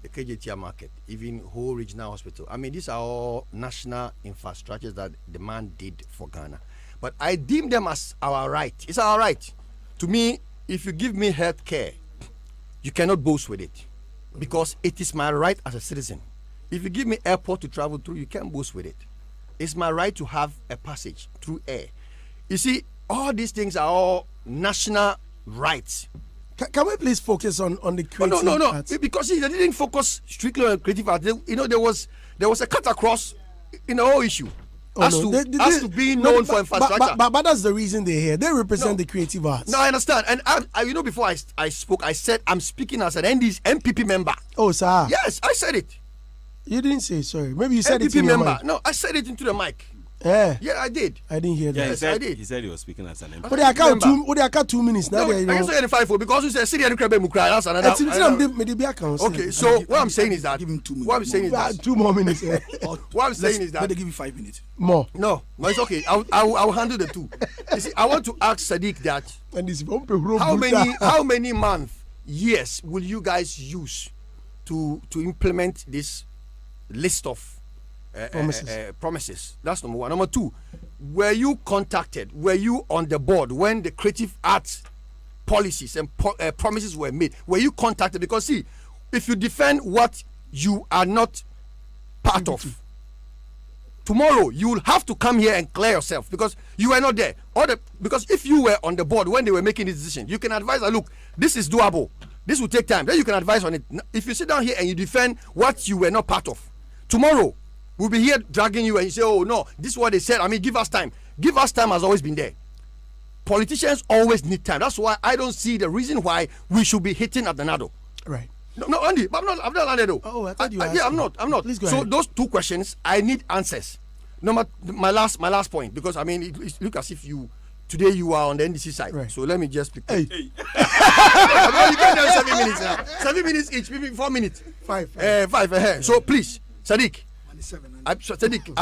the KJTR Market, even whole regional hospital. These are all national infrastructures that the man did for Ghana. But I deem them as our right. It's our right. To me, if you give me health care, you cannot boast with it, because it is my right as a citizen. If you give me airport to travel through, you can't boast with it. It's my right to have a passage through air. You see, All these things are all national rights. Can we please focus on the creative No. arts? Because see, they didn't focus strictly on creative art. There was a cut across in the whole issue. As to being known for infrastructure. But that's the reason they're here. They represent the creative arts. No, I understand. And I before I spoke, I said I'm speaking as an MPP member. Oh, sir. Yes, I said it. You didn't say sorry. Maybe you said it MPP in your member. mic. No, I said it into the mic. Yeah. Yeah, I did. I didn't hear that. Yeah, Yes, I did. he said he was speaking as an MP. But they account 2 minutes now. No, I guess I 5 because you said Syrian Krebe Mukra. That's another. Okay, so what I'm saying is that. Give him 2 minutes. What I'm saying is that. 2 more minutes. What I'm saying is Let that. me give you 5 minutes. More. No, it's okay. I'll handle the two. You see, I want to ask Sadiq that. And this How many years will you guys use to implement this list of promises? That's number one. Number two, were you contacted? Were you on the board when the creative arts policies and promises were made? Were you contacted? Because see, if you defend what you are not part of, tomorrow you will have to come here and clear yourself because you were not there. Because if you were on the board when they were making this decision, you can advise, look, this is doable. This will take time. Then you can advise on it. If you sit down here and you defend what you were not part of, tomorrow we'll be here dragging you and you say, oh no, this is what they said. I mean, give us time. Give us time has always been there. Politicians always need time. That's why I don't see the reason why we should be hitting at the NADO. Right. No, Andy, but I'm not landed though. Oh, I thought you asked Yeah, me. I'm not. Please go so ahead. those two questions, I need answers. My last point, because I mean, it look as if today you are on the NDC side. Right. So let me just pick. Hey. You can do 7 minutes now. 7 minutes each, maybe 4 minutes. 5. Five. So please, Sadiq. 27. Sadiq,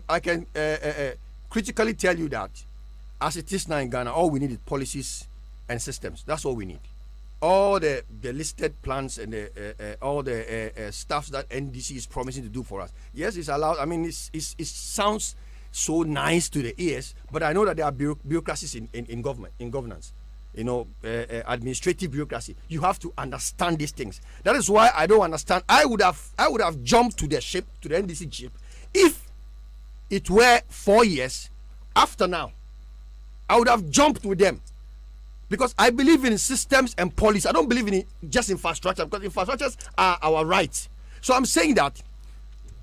I can critically tell you that as it is now in Ghana, all we need is policies and systems. That's all we need. All the listed plans and all the stuff that NDC is promising to do for us. Yes, it's allowed. I mean, it sounds so nice to the ears, but I know that there are bureaucracies in governance. Administrative bureaucracy. You have to understand these things. That is why I don't understand. I would have jumped to the NDC ship if it were 4 years after now. I would have jumped with them because I believe in systems and policy. I don't believe in just infrastructure because infrastructures are our rights. So I'm saying that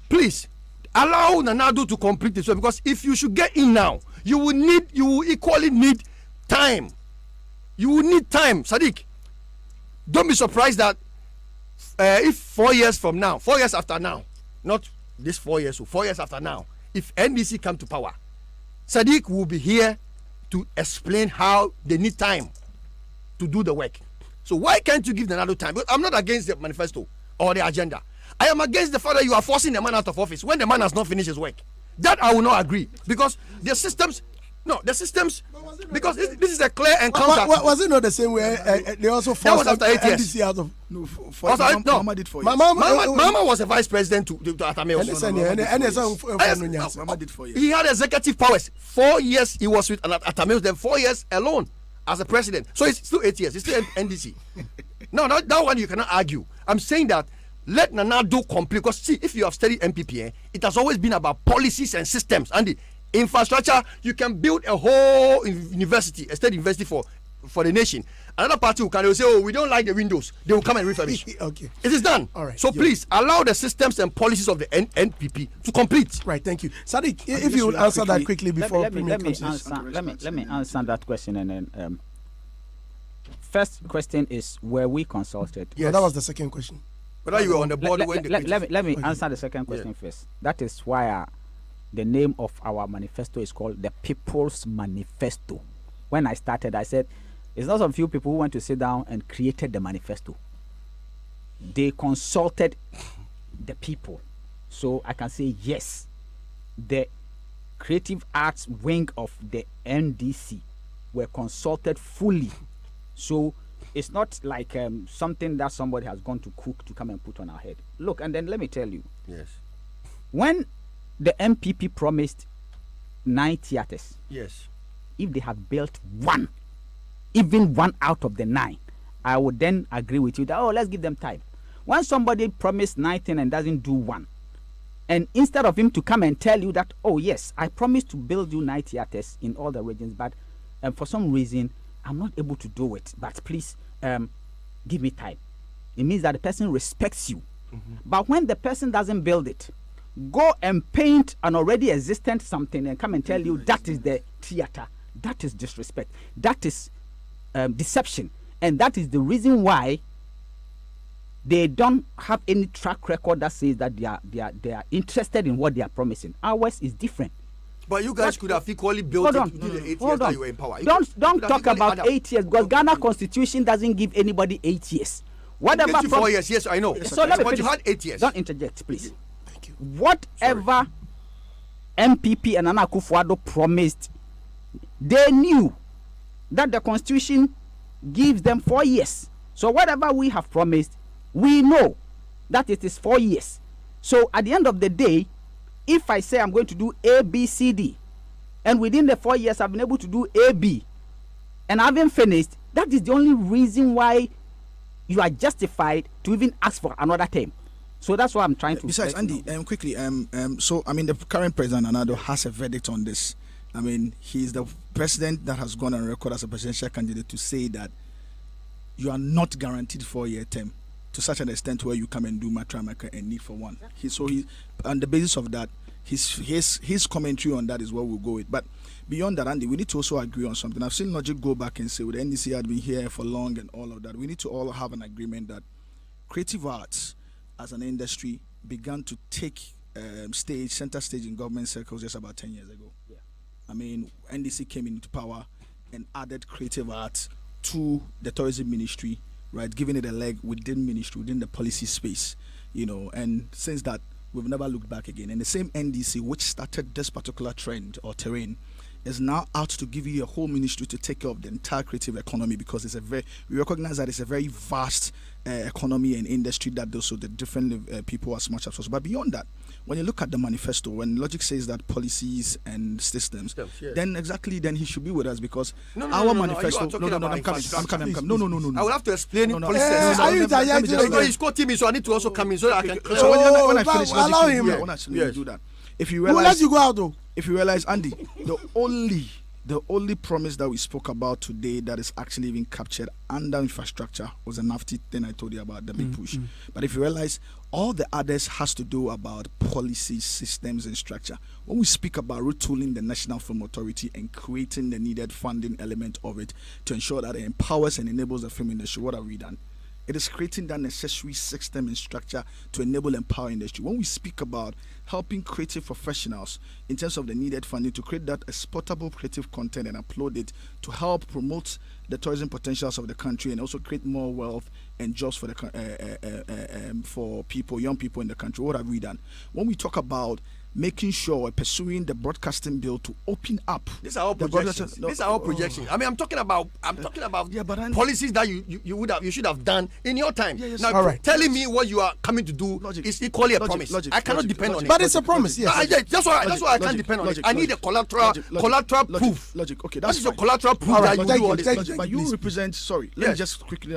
please allow Nanado to complete this because if you should get in now, you will equally need time. You will need time, Sadiq. Don't be surprised that if 4 years from now, 4 years after now, not this 4 years, so 4 years after now, if NDC come to power, Sadiq will be here to explain how they need time to do the work. So why can't you give them another time? But I'm not against the manifesto or the agenda. I am against the fact that you are forcing the man out of office when the man has not finished his work. That I will not agree because the systems. No, the systems, because this is a clear encounter. Was it not the same way? They also forced after 8 years. NDC out of. Mama did 4 years. Mama was a vice president to Atameo. Mama did 4 years. He had executive powers. 4 years he was with Atameo, then 4 years alone as a president. So it's still 8 years. It's still NDC. No, that one you cannot argue. I'm saying that let Nanado complete. Because see, if you have studied MPP, it has always been about policies and systems. And the infrastructure, you can build a whole university, a state university for the nation. Another party will come, they will say, oh, we don't like the windows. They will come and refurbish. Okay. It is done. All right. So please allow the systems and policies of the NPP to complete. Right. Thank you, Sadiq. If you would answer that quickly before let me answer that question and then first question is, were we consulted? Yeah, that was the second question. Whether you were on the board when let me answer the second question first. That is why the name of our manifesto is called the People's Manifesto. When I started, I said it's not some few people who went to sit down and created the manifesto. They consulted the people. So I can say yes, the creative arts wing of the NDC were consulted fully. So it's not like something that somebody has gone to cook to come and put on our head. Look, and then let me tell you. Yes. When the MPP promised 9 theatres. Yes. If they have built one, even one out of the 9, I would then agree with you that, let's give them time. When somebody promised 19 and doesn't do one, And instead of him to come and tell you that, oh yes, I promised to build you 9 theaters in all the regions, but for some reason I'm not able to do it. But please give me time. It means that the person respects you. But when the person doesn't build it, go and paint an already existent something and come and tell you that is the theater. That is disrespect. That is deception. And that is the reason why they don't have any track record that says that they are interested in what they are promising. Ours is different. But you guys could have equally built it within the 8 years that you were in power. Don't talk about 8 years, because Ghana Constitution doesn't give anybody 8 years. Whatever. It gives you 4 years, yes, I know. So let me but finish. you had 8 years. Don't interject, please. Thank you. Whatever MPP and Nana Akufo-Addo promised, they knew that the Constitution gives them 4 years. So whatever we have promised, we know that it is 4 years. So at the end of the day, if I say I'm going to do A, B, C, D, and within the 4 years I've been able to do A, B, and I haven't finished, that is the only reason why you are justified to even ask for another term. So that's what I'm trying to. Besides, Andy, quickly, so I mean, the current president Anado has a verdict on this. I mean, he's the president that has gone on record as a presidential candidate to say that you are not guaranteed 4-year term to such an extent where you come and do Matramaka and need for one. So on the basis of that, his commentary on that is what we'll go with. But beyond that, Andy, we need to also agree on something. I've seen Logic go back and say, well, the NDC had been here for long and all of that. We need to all have an agreement that creative arts as an industry began to take center stage in government circles just about 10 years ago. Yeah. I mean, NDC came into power and added creative arts to the tourism ministry, right, giving it a leg within ministry, within the policy space, and since that, we've never looked back again. And the same NDC, which started this particular trend or terrain, is now out to give you a whole ministry to take care of the entire creative economy, because we recognize that it's a very vast economy and industry that does so the different people as much as possible. But beyond that, when you look at the manifesto, when Logic says that policies and systems, then he should be with us, because our manifesto. I'm coming. No. I will have to explain it. He's quoting me, so I need to also come in so that I can. So when I finish, allow him. Do that. If you We'll realize, let you go out though. if you realize, Andy, the only promise that we spoke about today that is actually even captured under infrastructure was a NAFTA thing I told you about, the big push. But if you realize, all the others has to do about policy, systems, and structure. When we speak about retooling the National Film Authority and creating the needed funding element of it to ensure that it empowers and enables the film industry, what have we done? It is creating that necessary system and structure to enable and empower industry. When we speak about helping creative professionals in terms of the needed funding to create that exportable creative content and upload it to help promote the tourism potentials of the country and also create more wealth and jobs for the for people, young people in the country, what have we done? When we talk about making sure pursuing the broadcasting bill to open up. These are all projections. These are all projections. I mean, I'm talking about policies that you should have done in your time. Now, telling me what you are coming to do is equally a promise. I cannot depend on it. But it's a promise, yes. That's why I can't depend on it. I need a collateral proof. Logic. Okay, What that's is your fine. collateral proof that you do all this? Logic, but you represent. Sorry, let me just quickly.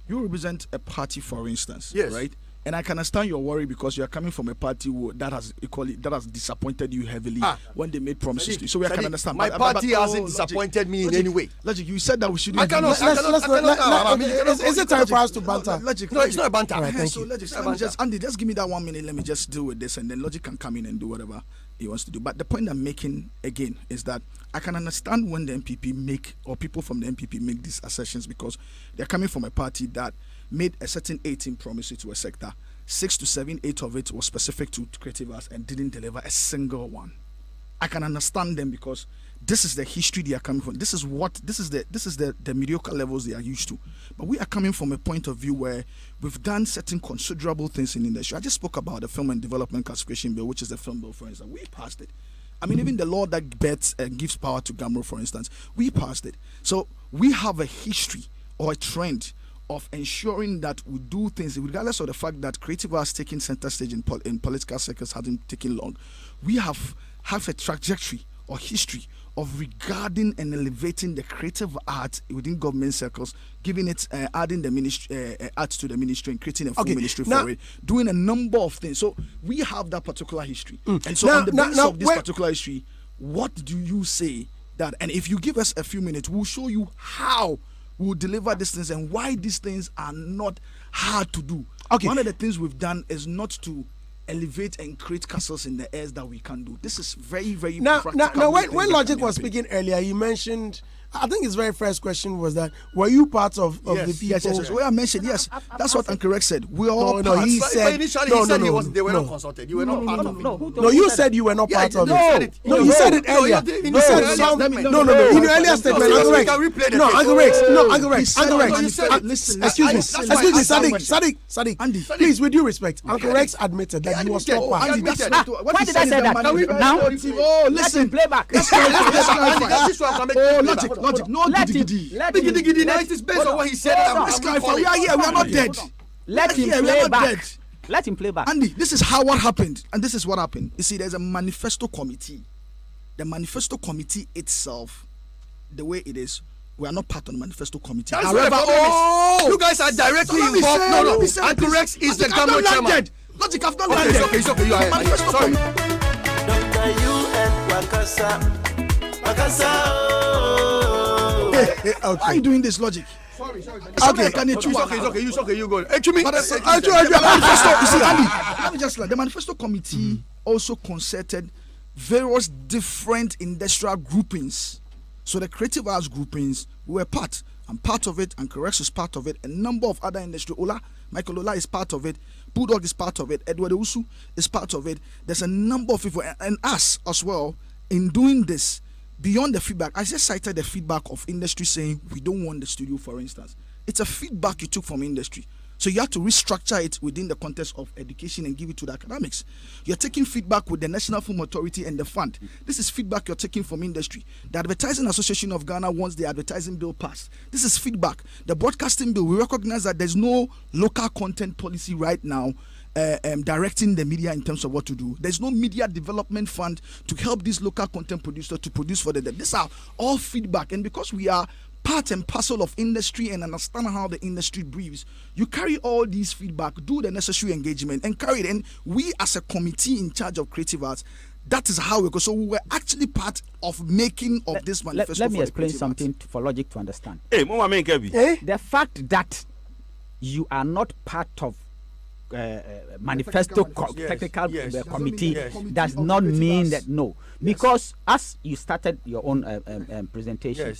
You represent a party, for instance. Yes. Right. And I can understand your worry because you are coming from a party that has disappointed you heavily when they made promises to you. So we can understand. My party hasn't disappointed me in any way. Logic, you said that we shouldn't. I cannot. Is it time for us to banter? Logic, no, it's not a banter. So Logic, Andy, just give me that 1 minute. Let me just deal with this, and then Logic can come in and do whatever he wants to do. But the point I'm making again is that I can understand when the MPP make, or people from the MPP make these assertions, because they're coming from a party that made a certain 18 promises to a sector. 6 to 7, 8 of it was specific to creative arts and didn't deliver a single one. I can understand them because this is the history they are coming from. This is the mediocre levels they are used to. But we are coming from a point of view where we've done certain considerable things in the industry. I just spoke about the Film and Development Classification Bill, which is the film bill, for instance. We passed it. I mean, even the law that bets and gives power to GAMRO, for instance, we passed it. So we have a history or a trend of ensuring that we do things regardless of the fact that creative arts taking center stage in political circles hasn't taken long. We have a trajectory or history of regarding and elevating the creative art within government circles, giving it, adding the ministry, arts to the ministry and creating a full ministry for it, doing a number of things. So we have that particular history. And so on the basis of this particular history, what do you say that, and if you give us a few minutes, we'll show you how we'll deliver these things and why these things are not hard to do. One of the things we've done is not to elevate and create castles in the airs that we can do. This is very, very practical. Now, when Logic was speaking earlier, he mentioned, I think his very first question was that, were you part of the people? Yes. Well, I mentioned, yes. That's what Uncle Rex said. We are all No, part. he said, they were not consulted. You were not part of it. No, you said you were not part of it. No, you said it earlier. In You said some. No. In your earlier statement, Uncle Rex. Uncle Rex. Excuse me, Sadiq. Andy, please, with due respect, Uncle Rex admitted that he was not part. Andy, that's not what Why he did I said say is that? Now, Oh, listen. let him play back. Let's clarify. This one can make Logic. No Let him. giddy. Let him. It is based on what he said. Let's clarify. We are here. We are not dead. Let him We are play not back. dead. Let him play back. Andy, this is how what happened, and this is what happened. You see, there's a manifesto committee. The manifesto committee itself, the way it is, we are not part of the manifesto committee. That's what the problem is. You guys are directly involved. No. Uncle Rex is the government chairman. Logic, I've not landed. It's okay. You are Manifesto sorry. Dr. You and Wakasa. Why are you doing this, Logic? Sorry. It's Okay. You go. Hey, Chumi. But manifesto, you see, Andy, let me just like the manifesto committee also concerted various different industrial groupings. So the creative arts groupings, we were part. I'm part of it, and Correx is part of it. A number of other industry, Michael Ola is part of it. Bulldog is part of it. Edward Usu is part of it. There's a number of people, and us as well, in doing this. Beyond the feedback, I just cited the feedback of industry saying we don't want the studio, for instance. It's a feedback you took from industry. So you have to restructure it within the context of education and give it to the academics. You're taking feedback with the National Film Authority and the fund. This is feedback you're taking from industry. The Advertising Association of Ghana wants the advertising bill passed. This is feedback. The broadcasting bill, we recognize that there's no local content policy right now directing the media in terms of what to do. There's no media development fund to help these local content producers to produce for them. These are all feedback. And because we are part and parcel of industry and understand how the industry breathes, you carry all these feedback, do the necessary engagement, and carry it. And we as a committee in charge of creative arts, that is how we go. So we were actually part of making of this manifesto. Let me for the explain creative something arts. for Logic to understand. Hey, Mama Menkebi. The fact that you are not part of manifesto technical committee does not mean that because as you started your own presentation,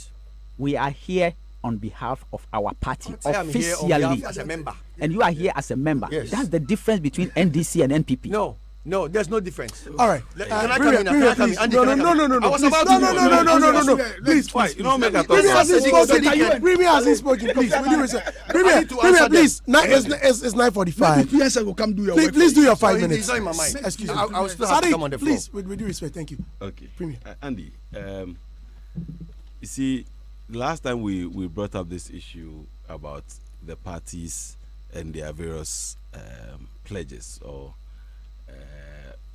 we are here on behalf of our party officially, as a member, and you are here as a member. Yes. That's the difference between NDC and NPP. No, there's no difference. All right. Can I come in? Can I come in? Andy, No. I was about to. No. Please. You don't make a Premier talk. hasn't spoken. Premier hasn't spoken. Please, with due respect. Premier, please. It's 9:45. Yes, I will come do your work. Please do your 5 It's minutes. not in my mind. Excuse me. I will still have to come on the Sadiq, floor. please, with due respect. Thank you. Okay. Premier. Andy, you see, last time we brought up this issue about the parties and their various pledges or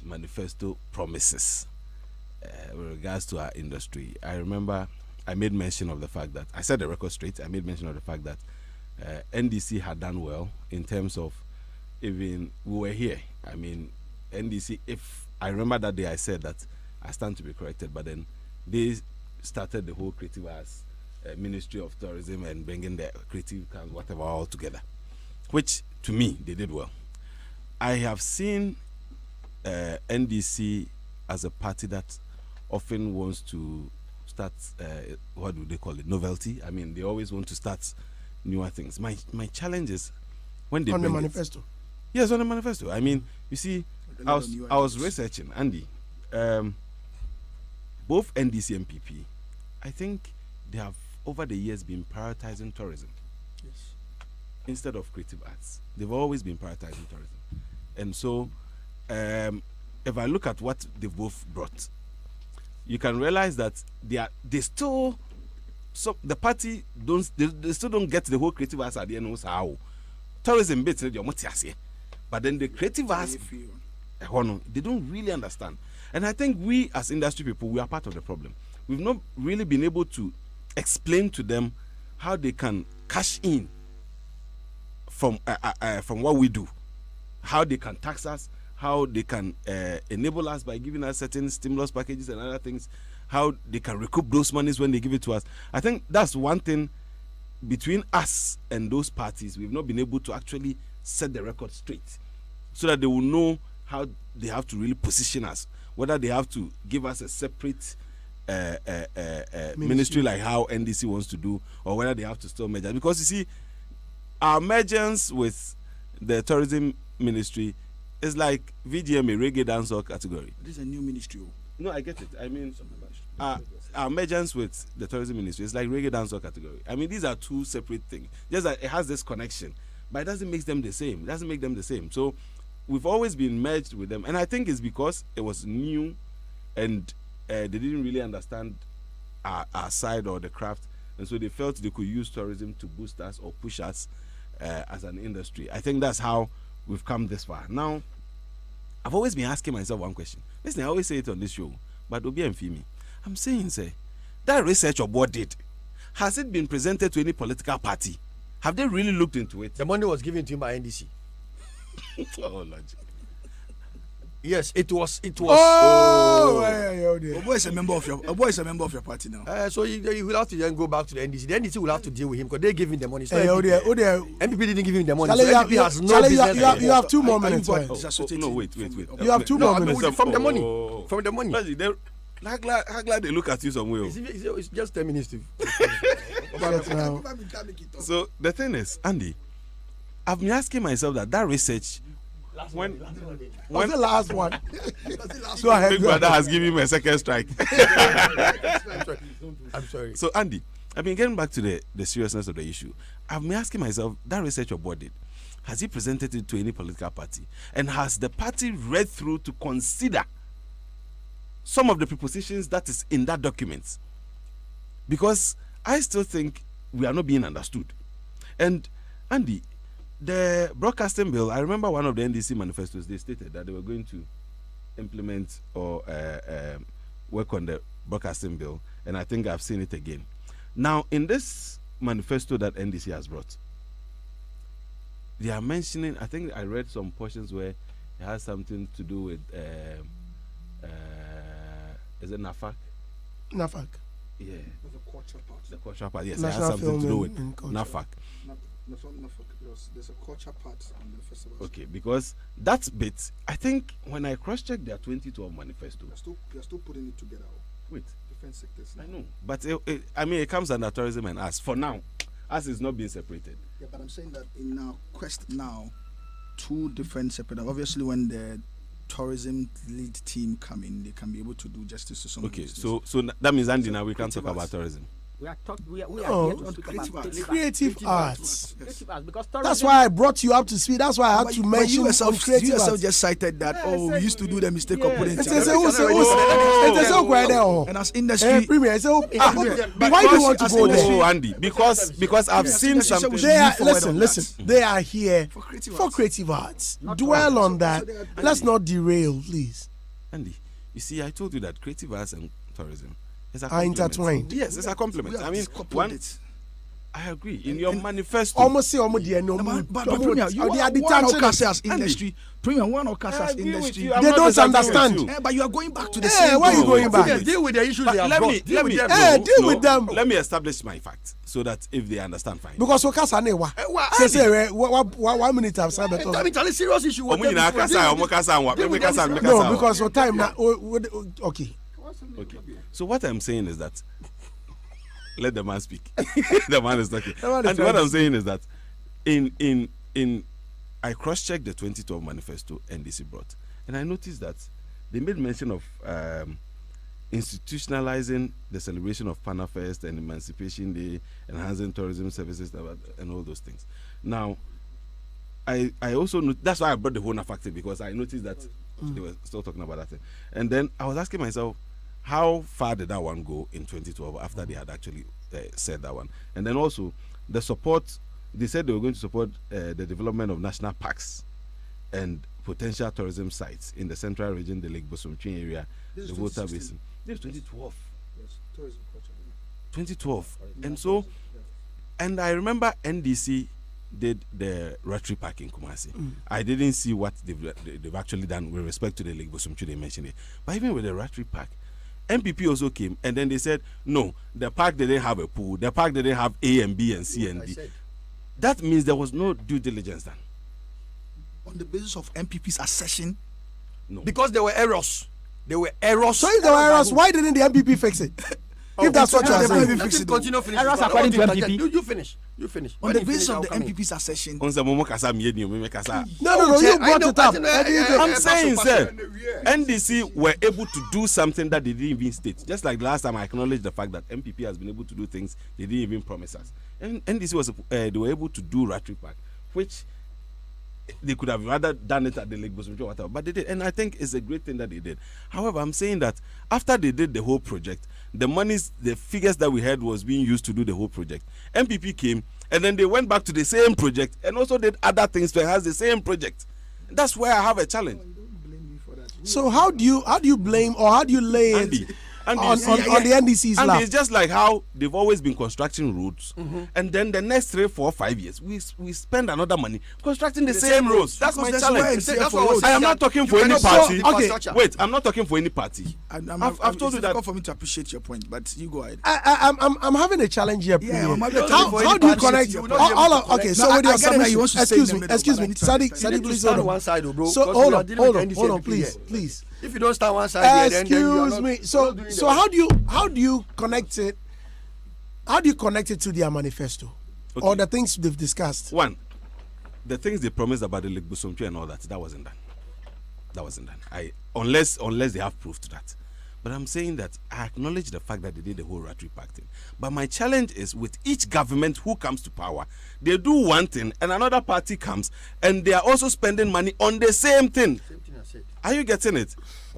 manifesto promises with regards to our industry. I remember I made mention of the fact that I set the record straight. I made mention of the fact that NDC had done well in terms of even we were here. I mean, NDC, if I remember that day I said that I stand to be corrected, but then they started the whole creative arts Ministry of Tourism and bringing the creative camps, whatever, all together, which to me they did well. I have seen NDC as a party that often wants to start what do they call it, novelty. I mean, they always want to start newer things. My challenge is when they On the bring manifesto. Yes, on the manifesto. I mean, you see, I was researching, Andy. Both NDC and PP, I think they have over the years been prioritizing tourism. Yes. Instead of creative arts. They've always been prioritizing tourism. And so if I look at what they both brought, you can realize that they still, so the party they still don't get the whole creative arts at the end of how tourism bits, but then the creative arts, they don't really understand. And I think we as industry people, we are part of the problem. We've not really been able to explain to them how they can cash in from what we do, how they can tax us, how they can enable us by giving us certain stimulus packages and other things, how they can recoup those monies when they give it to us. I think that's one thing between us and those parties. We've not been able to actually set the record straight so that they will know how they have to really position us, whether they have to give us a separate ministry like how NDC wants to do, or whether they have to still merge. Because you see, our mergence with the tourism ministry is like VGM, a reggae dancehall category. This is a new ministry. No, I get it. I mean, our mergence with the tourism ministry is like reggae dancehall category. I mean, these are two separate things. Just that it has this connection, but it doesn't make them the same. It doesn't make them the same. So we've always been merged with them, and I think it's because it was new, and they didn't really understand our side or the craft, and so they felt they could use tourism to boost us or push us as an industry. I think that's how we've come this far. Now, I've always been asking myself one question. Listen, I always say it on this show, but Obi and Fimi, I'm saying, say, that research your board did, has it been presented to any political party? Have they really looked into it? The money was given to him by NDC. Oh, Lord. Yes, it was. Oh, Obo is a member of your party now. So you will have to then go back to the NDC. The NDC will have to deal with him because they gave him the money. So Hey, MPP didn't give him the money. Charlie, So MPP has no business. you have 2 more minutes. Are you man. disassociating No, wait. You have 2 more minutes. From the money. From the money. How glad they look at you somewhere. It's just 10 minutes to. Yes, now. So the thing is, Andy, I've been asking myself that research, when What's the last one? Go ahead. Big Go Brother ahead. has given me a second strike. I'm sorry. So Andy, I've been getting back to the seriousness of the issue. I've been asking myself, that research your board did, has he presented it to any political party? And has the party read through to consider some of the propositions that is in that document? Because I still think we are not being understood. And Andy, the broadcasting bill, I remember one of the NDC manifestos, they stated that they were going to implement or work on the broadcasting bill, and I think I've seen it again. Now, in this manifesto that NDC has brought, they are mentioning, I think I read some portions where it has something to do with, is it NAFAC? NAFAC. Yeah. The culture part. The cultural part, yes, National it has something to do Film with and Culture. NAFAC. There's a culture part on the festival. Okay, because that bit, I think when I cross-checked their 2012 manifesto, You're still putting it together. wait, Different sectors. I know, but I mean, it comes under tourism and us. For now, us is not being separated. Yeah, but I'm saying that in our quest now, 2 different separate. Obviously, when the tourism lead team come in, they can be able to do justice to some of Okay, these so that means, Andy, now we can't talk Creative about arts. tourism. We are No, here to speak creative about arts. Creative arts. creative arts, because That's tourism- why I brought you up to speed. That's why I had But to you mention yourself, of creative you yourself arts. just cited that. Yeah, We used to do the mistake of putting yes. It is a and as industry. Premier, I say, why do you want to as go industry- there? Oh, Andy, because I've Yes, seen yes, yes, something. we They are, move forward listen, on listen. They are here For creative for arts. creative arts. Dwell on that. Let's not derail, please. Andy, you see, I told you that creative arts and tourism is a Are complement. intertwined. Yes, it's a complement. We have I mean, coupled it. I agree. In your manifesto, Almost say almost the no. But Premier, you They are are one detaching Okasa us. as industry. Premier, one Okasa I as agree with industry. you. I'm They not don't disagreeing with understand. you. But you are going back to the Eh, same. why are you going wait, back? wait. Deal with the issues But they have let brought. me, Deal let with me, them. Eh, deal with them. Let me establish my fact so that if they understand, fine. Because Okasa newa. Say 1 minute I've said I mean, it's a serious issue. Omo nyina kasa, omo kasa, omo Deal with kasa, them. me No, kasa. because for time now. Okay. Okay. So what I'm saying is that let the man speak. The man is talking. The man is And what trying I'm saying is that in I cross-checked the 2012 manifesto NDC brought, and I noticed that they made mention of institutionalizing the celebration of Pana Fest and Emancipation Day, enhancing tourism services, and all those things. Now, I also that's why I brought the whole factor, because I noticed that they were still talking about that thing. And then I was asking myself, how far did that one go in 2012 after they had actually said that one? And then also the support, they said they were going to support the development of national parks and potential tourism sites in the central region, the Lake Bosomtwi area, the Volta Basin. This is 2012. Yes, tourism culture. 2012. And so, and I remember NDC did the Rotary Park in Kumasi. I didn't see what they've actually done with respect to the Lake Bosomtwi, they mentioned it. But even with the Rotary Park, MPP also came and then they said, no, the park didn't have a pool, the park didn't have A and B and C and D. That means there was no due diligence done. On the basis of MPP's assertion? No. Because there were errors. There were errors. So if there were errors, why didn't the MPP fix it? If that's what you're saying. Continue, finish. Errors according to MPP. You finish. You finish. On the basis of the MPP's assertion? No, you brought it up. I'm saying, sir, NDC were able to do something that they didn't even state. Just like last time, I acknowledged the fact that MPP has been able to do things they didn't even promise us. And NDC was they were able to do Rotary Park, which they could have rather done it at the Lake Bosomtwi or whatever, but they did, and I think it's a great thing that they did. However, I'm saying that after they did the whole project, the monies, the figures that we had was being used to do the whole project. MPP came, and then they went back to the same project and also did other things to enhance the same project. That's where I have a challenge. So how do you blame or how do you lay it on the NDC's lap? And it's just like how they've always been constructing roads, and then the next 3, 4, 5 years we spend another money constructing the same roads. That's my challenge. I am not talking for any party. Okay, wait, I'm not talking for any party. I've told you that. It's difficult for me to appreciate your point, but you go ahead. I'm having a challenge here. Yeah, how do you connect all of? Okay, so with your submission, excuse me, Sadiq, please hold on. One side, bro. So hold on, please. If you don't stand one side, excuse me. So how do you connect it? How do you connect it to their manifesto or the things they've discussed? One, the things they promised about the Lake Bosomtwi and all that wasn't done. That wasn't done. Unless they have proof to that. But I'm saying that I acknowledge the fact that they did the whole Rotary Park thing. But my challenge is with each government who comes to power, they do one thing and another party comes and they are also spending money on the same thing. Are you getting it?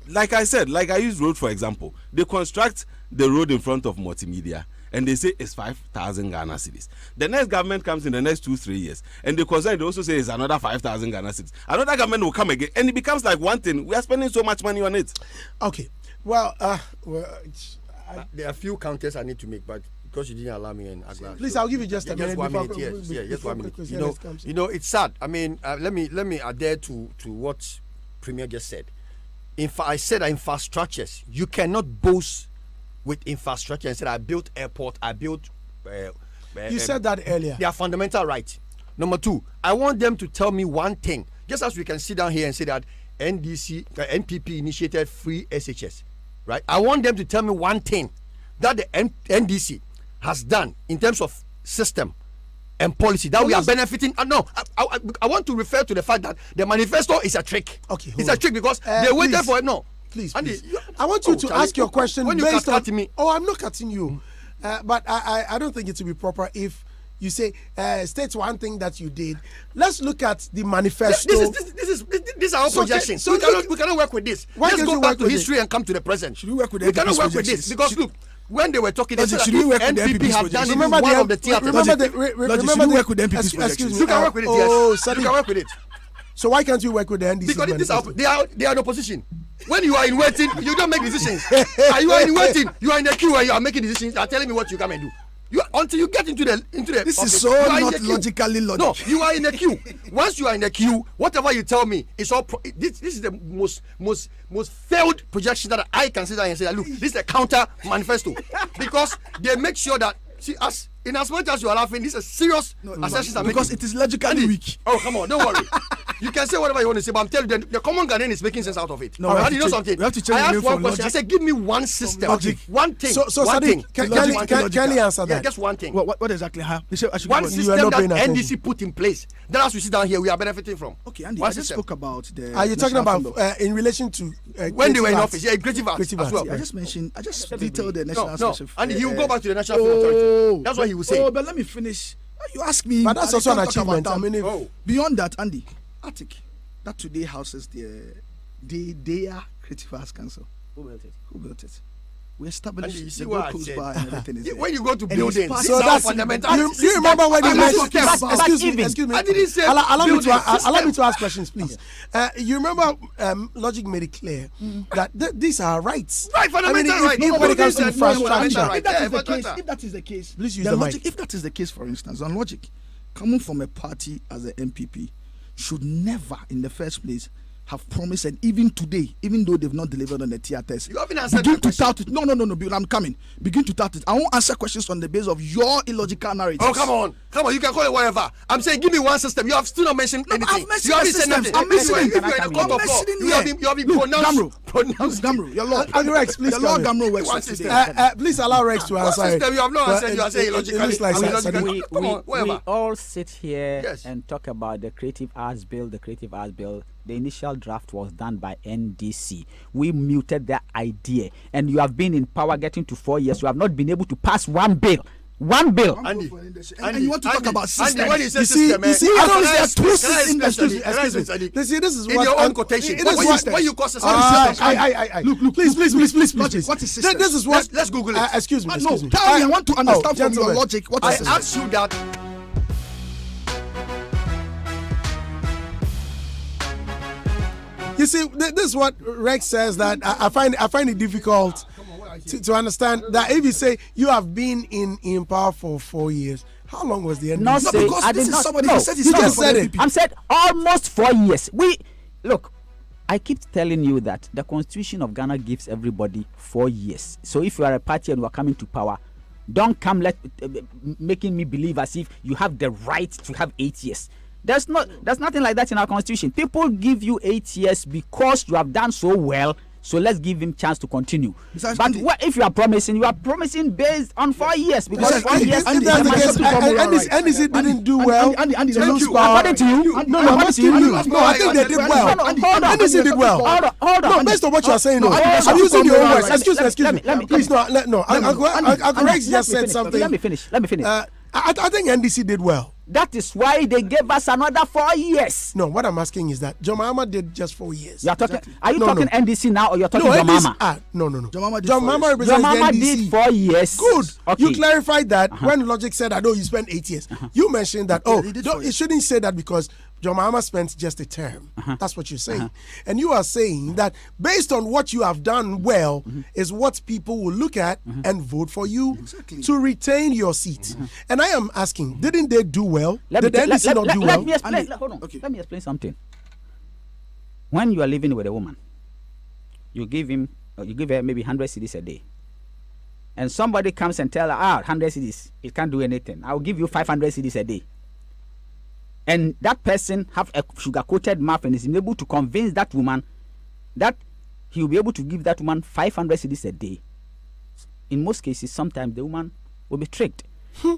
Like I said, like I use road for example. They construct the road in front of multimedia and they say it's 5,000 Ghana cedis. The next government comes in the next 2-3 years and they also say it's another 5,000 Ghana cedis. Another government will come again and it becomes like one thing. We are spending so much money on it. Okay. Well, there are a few counters I need to make, but because you didn't allow me in, please, I'll give you just a minute. Just 1 minute, yes. Just 1 minute. You know, it's sad. I mean, let me adhere to what Premier just said. I said infrastructures. You cannot boast with infrastructure and say I built airport, I built. You said that earlier. They are fundamental right. Number 2, I want them to tell me one thing. Just as we can sit down here and say that NPP initiated free SHS, right? I want them to tell me one thing that the NDC has done in terms of system and policy that we are benefiting. No, I want to refer to the fact that the manifesto is a trick. Okay, it's a trick because they waited for it. No, please. I want you to ask your question based on me. Oh, I'm not cutting you, but I don't think it would be proper if you say state one thing that you did. Let's look at the manifesto. This is our projection. So we cannot work with this. Let's go back to history and come to the present. Should we work with we cannot work with this because look. When they were talking, they said that NPP have done remember one of the theaters. Remember work with the NPP's excuse me. You can work with it. Yes. You can work with it. So why can't you work with the NDC? Because they are in opposition. When you are in waiting, you don't make decisions. You are in waiting. You are in the queue and you are making decisions. You are telling me what you come and do. Until you get into the this office, is so not logically logical. No, you are in the queue. Once you are in the queue, whatever you tell me is all. This is the most failed projection that I can sit down and say that look, this is a counter manifesto because they make sure that us. In as much as you are laughing, this is serious assertions because it is logically weak. Oh, come on, don't worry. You can say whatever you want to say, but I'm telling you, the common Ghanaian is making sense out of it. No, you know something? We have to change I asked one question. I said, give me one system, one thing. So Sadiq, can you answer that? Yeah, just one thing. What exactly? One system that NDC put in place. That as we sit down here, we are benefiting from. Okay, Andy, I just spoke about the. Are you talking about in relation to when they were in office? Yeah, creative arts as well. I just detailed the national. No, and he will go back to the National Film Authority. That's what he will say. Oh, but let me finish. You ask me, but that's also an achievement. I mean, beyond that, Andy, Attic, that today houses their Creative Arts Council. Who built it? Who built it? we established And you see the what road I close said. by and everything is there. When you go to And buildings, it's part- this So is how that's fundamental. you remember when you mentioned excuse me, even- excuse me. I didn't say allow me to building allow me to ask questions, please. You remember Logic made it clear that these are rights. Right, fundamental if, right. If, when it comes to Buildings and infrastructure, right. If that Yeah, is the but case, what- if that is the case, Please use then the logic. mic. If that is the case, for instance, on logic, coming from a party as an MPP, should never, in the first place, have promised, and even today, even though they've not delivered on the tier test, You haven't answered begin my to question. tout it. No, Bill, I'm coming. Begin to tout it. I won't answer questions on the basis of your illogical narrative. Oh, come on. You can call it whatever. I'm saying, give me one system. You have still not mentioned anything. I've mentioned You haven't the said nothing. systems. I'm If you are mentioning- in a court of law, mentioning you have here. been Look, pronounced. Gamro, your law. Rex, please Your law, come in. Gamro works One with system. today. Please allow Rex to answer it. system? You have not But answered. You are saying illogically. It looks like I mean, Sadiq- illogically. Come on, we whatever. all sit here Yes. and talk about the Creative Arts Bill. The Creative Arts Bill, the initial draft was done by NDC. We muted the idea, and you have been in power getting to 4 years. You have not been able to pass one bill. One bill. Andy, And you want to talk about systems. Andy, when you say You see, system, you see, can I don't I see explain- two can I systems. explain, Excuse me, Sadiq? excuse me. This is In what your I'm- own quotation, it what is you- what- what you call system? Please, Logic, what is systems? This is what. Let's Google it. Excuse me. No, Excuse me. tell me. I want to understand from your gentlemen. logic what I is systems. asked you that. You see, this is what Rex says that I find it difficult to understand that if you say you have been in power for 4 years, how long was the end? Not No, say because I this did is not. somebody No, who said he's you not just for said the it. NPP. I'm said almost 4 years. We look. I keep telling you that the Constitution of Ghana gives everybody 4 years. So if you are a party and you are coming to power, don't come making me believe as if you have the right to have 8 years. There's nothing like that in our Constitution. People give you 8 years because you have done so well. So let's give him chance to continue. Mr. But Andy. what if you are promising based on 4 years? Because Mr. 4 Andy, years Andy, If that's the Andy, case, Andy, Andy, NDC didn't do well. Andy, to thank lose you. power. According to you? No, I'm According asking to you. you? No, I think they did well. Hold on. NDC did well. Hold on. No, based on what you are saying, no. No, Andy, I'm using your own let words. me- Excuse me. let me- Please, no. Uncle Rex just said something. Let me finish. I think NDC did well. That is why they gave us another 4 years. No, what I'm asking is that John Mahama did just 4 years. You are talking. Exactly. Are you No, talking no. NDC now, or you're talking No, John NDC. Mahama? No. John Mahama did John 4 Mahama years. represents John the Mahama NDC. did 4 years. Good. Okay. You clarified that when Logic said that, you spent 8 years. You mentioned that, he did no, 4 it years. shouldn't say that because John Mahama spent just a term. That's what you're saying. And you are saying that based on what you have done well is what people will look at and vote for you to retain your seat. And I am asking, didn't they do well? Did the NDC not do well? Let me explain. Andy, Hold on. okay. Let me explain something. When you are living with a woman, you give her maybe 100 cedis a day, and somebody comes and tell her, 100 cedis, it can't do anything. I'll give you 500 cedis a day. And that person have a sugar-coated mouth and is able to convince that woman that he will be able to give that woman 500 cedis a day. In most cases, sometimes the woman will be tricked.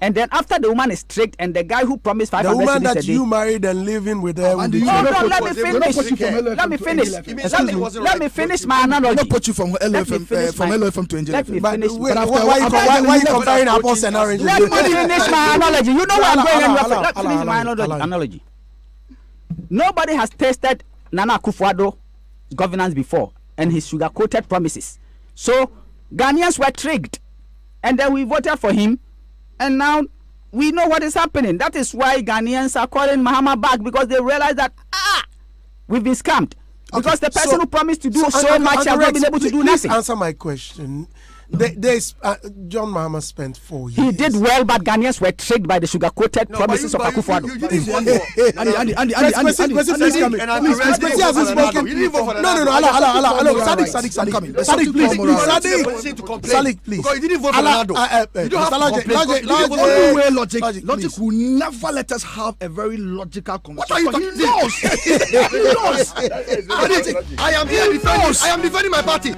And then after the woman is tricked and the guy who promised The 500 woman cedis a that day. you married and living with her will And be you- tricked. Hold on, let me They will not finish. put you from Let me finish. It means Let me, wasn't let right. me finish my I analogy. put you from Let me LFM, finish from my- LFM to Angel Let me FM. But finish. wait, But after- why are you after- comparing after- apples and oranges? Let me finish my analogy. You know where I'm going. Allow- Let me finish my allow- analogy. Nobody has tested Nana Akufo-Addo's governance before and his sugar-coated promises. So Ghanaians were tricked, and then we voted for him, and now we know what is happening. That is why Ghanaians are calling Mahama back, because they realize that we've been scammed. Because the person who promised to do so much has not been able to do please nothing. answer my question. There's John Mahama spent 4 years. He did well, but Ghanaians were tricked by the sugar-coated promises of Akufo-Addo. You didn't vote for. Andy, Please come in. And Please, Kwesi hasn't spoken. You didn't vote for No, Ronaldo. Sadiq, please, Sadiq, please. Because you didn't vote for Ronaldo. You don't have to Logic, complain because you didn't vote for Only Ronaldo. way Logic, logic please. will never let us have a very logical What are conversation. you talking? He knows. I am here defending. I am defending my party.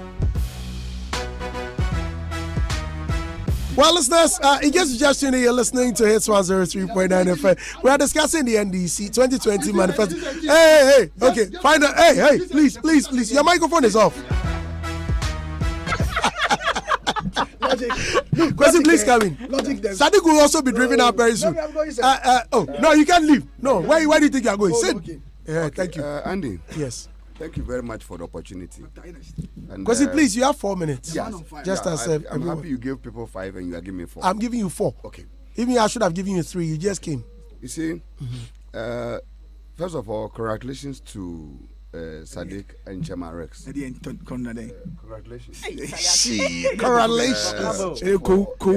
Well, listeners, in case you just tuned in, you're listening to Hitz 103.9 FM. We are discussing the NDC 2020 manifesto. Hey, okay, find out. Hey, please, your microphone is off. Kwesi, please come in. Sadiq will also be driven out very soon. No, you can't leave. No, where do you think you are going? Sit. Okay. Yeah, thank you. Andy, Yes. Thank you very much for the opportunity. And, Kwesi, please, you have 4 minutes. Yes. Just as I'm everyone. happy you gave people 5 and you are giving me 4. I'm giving you 4. Okay. Even I should have given you 3. You just came. You see, first of all, congratulations to Sadiq and Chema Rex. Congratulations.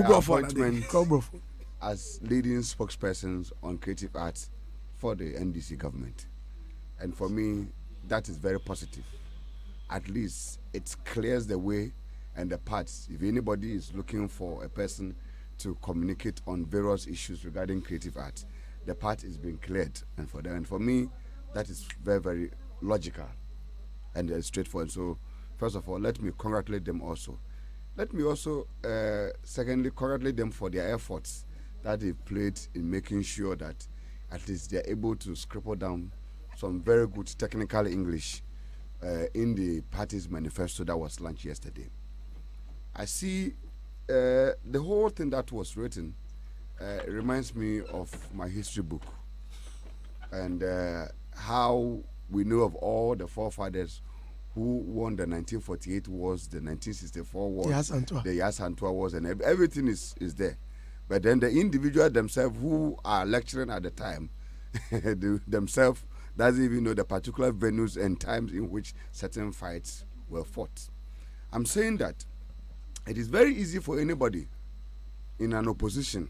Appointment as leading spokespersons on creative arts for the NDC government. And for me, that is very positive. At least it clears the way and the paths. If anybody is looking for a person to communicate on various issues regarding creative art, the path is being cleared. And for them, and for me, that is very, very logical and straightforward. So, first of all, let me congratulate them also. Let me also, secondly, congratulate them for their efforts that they've played in making sure that at least they're able to scribble down some very good technical English in the party's manifesto that was launched yesterday. I see the whole thing that was written reminds me of my history book and how we know of all the forefathers who won the 1948 wars, the 1964 wars, the Yasantua wars, and everything is there. But then the individual themselves who are lecturing at the time, themselves doesn't even know the particular venues and times in which certain fights were fought. I'm saying that it is very easy for anybody in an opposition,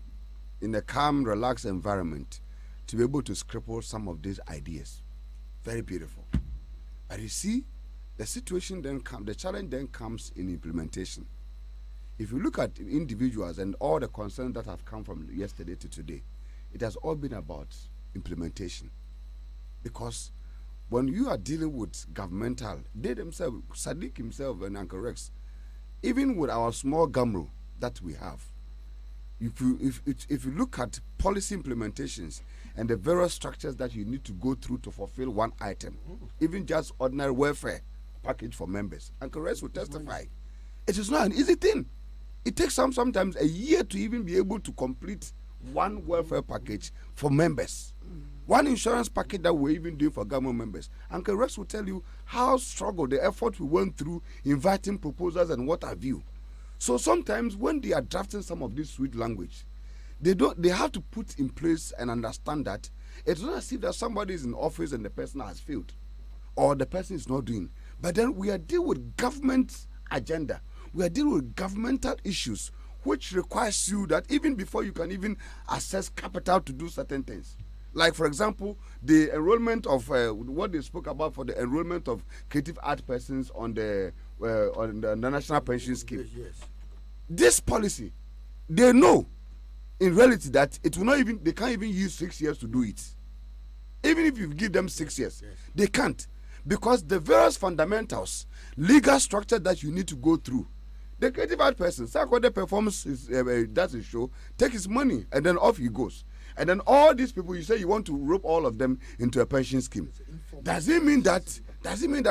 in a calm, relaxed environment, to be able to scribble some of these ideas. Very beautiful. But you see, the situation then comes, the challenge then comes in implementation. If you look at individuals and all the concerns that have come from yesterday to today, it has all been about implementation. Because when you are dealing with governmental, they themselves, Sadiq himself and Uncle Rex, even with our small GAMRO that we have, if you look at policy implementations and the various structures that you need to go through to fulfill one item, even just ordinary welfare package for members, Uncle Rex will testify, it is not an easy thing. It takes sometimes a year to even be able to complete one welfare package for members. One insurance package that we're even doing for government members. Uncle Rex will tell you how struggled the effort we went through inviting proposals and what have you. So sometimes when they are drafting some of this sweet language, they have to put in place and understand that it's not as if that somebody is in office and the person has failed or the person is not doing. But then we are dealing with government agenda. We are dealing with governmental issues which requires you that even before you can even access capital to do certain things. Like, for example, the enrollment of what they spoke about for the enrollment of creative art persons on the National Pension Scheme. Yes. This policy, they know in reality that it will not even, they can't even use 6 years to do it. Even if you give them 6 years, they can't. Because the various fundamentals, legal structure that you need to go through, the creative art person, Sakwade performs does his show, take his money, and then off he goes. And then all these people, you say you want to rope all of them into a pension scheme. Does it mean that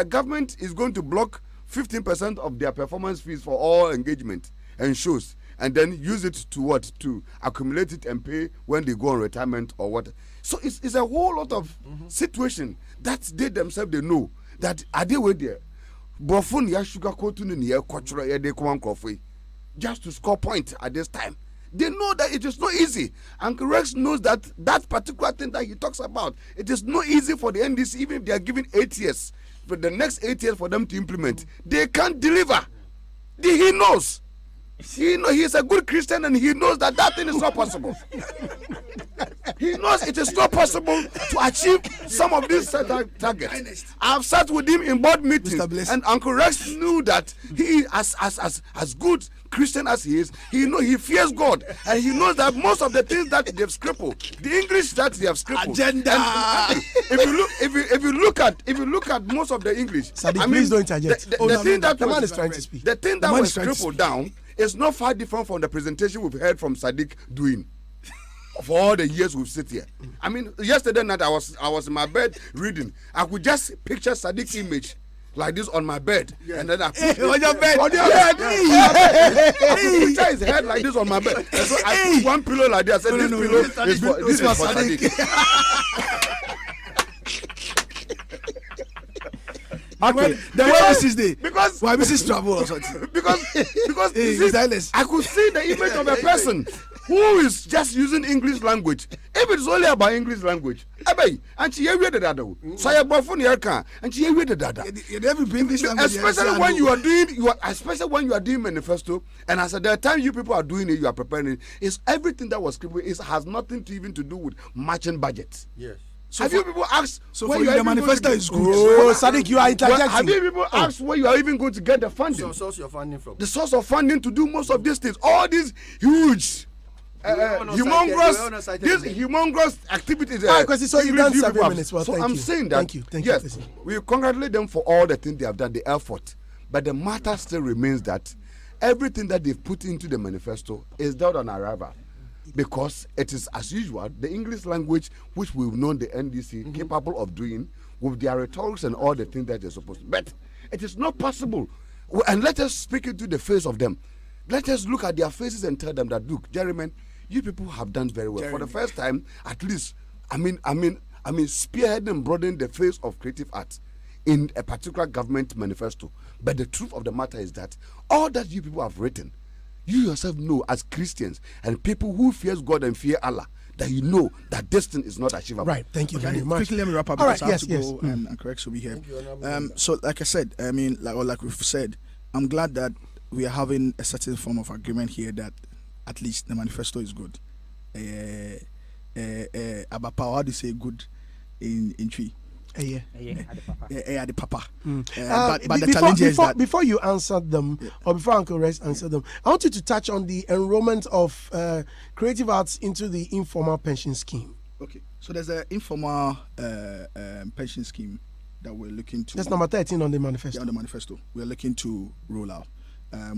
government is going to block 15% of their performance fees for all engagement and shows, and then use it to what? To accumulate it and pay when they go on retirement or what? So it's a whole lot of situation that they themselves, they know that are they way there. Bofun ya sugar coat in the cultural just to score point at this time. They know that it is not easy. Uncle Rex knows that that particular thing that he talks about, it is not easy for the NDC, even if they are given 8 years. For the next 8 years for them to implement, they can't deliver. He knows. He is a good Christian and he knows that thing is not possible. He knows it is not possible to achieve some of these targets. I've sat with him in board meetings, and Uncle Rex knew that he, as good Christian as he is, he fears God, and he knows that most of the things that they've scribbled, the English that they have scribbled, agenda. If you look at most of the English, Sadiq, please don't interject. The thing that the man is trying to speak. The thing that was scribbled down is not far different from the presentation we've heard from Sadiq doing. For all the years we've sit here. I mean, yesterday night I was in my bed reading. I could just picture Sadiq's image like this on my bed. And then I put on your bed. I could picture his head like this on my bed. And so I put one pillow like this. I said, this pillow is for Sadiq. Okay, then why Mrs. Day? Because Why Mrs. Travel or something? because Hey, you see, silence. I could see the image of a person who is just using English language. If it's only about English language, and she hear the dada. So I bought phone here and she hear the dada. You never been English language. Especially when you are doing manifesto, and as at the time you people are doing it, you are preparing it. It's everything that was scripted. It has nothing to even to do with matching budget. Yes. So Have you people asked? So when for you, are the even going manifesto to- is good. Oh, Sadiq, you are Well, interjecting. have you people asked where you are even going to get the funding? So source your funding from. The source of funding to do most of these things, all these huge, humongous activities. Kwesi, so you've done English 7 people have- minutes. Well, so thank I'm you. saying that Thank you. Thank you, yes, Kwesi. we congratulate them for all the things they have done, the effort. But the matter still remains that everything that they've put into the manifesto is dead on arrival. Because it is, as usual, the English language which we've known the NDC capable of doing with their rhetorics and all the things that they're supposed to. But it is not possible. And let us speak into the face of them. Let us look at their faces and tell them that, look, Jeremy, you people have done very well. For the first time, at least, spearheading and broadening the face of creative art in a particular government manifesto. But the truth of the matter is that all that you people have written, you yourself know as Christians and people who fears God and fear Allah, that you know that this thing is not achievable. Right. Thank you very much. Quickly, let me wrap up All because right, I have yes, to go and correct so we here. Honorable So, like I said, like we've said, I'm glad that we are having a certain form of agreement here that at least the manifesto is good. About power, how do you say good in Tree? Yeah. The papa. But the challenge is that before you answer them, or before Uncle Rex answer them, I want you to touch on the enrollment of creative arts into the informal pension scheme. okay. So there's an informal pension scheme that we're looking to. That's number 13 on the manifesto. Yeah, on the manifesto, we're looking to roll out.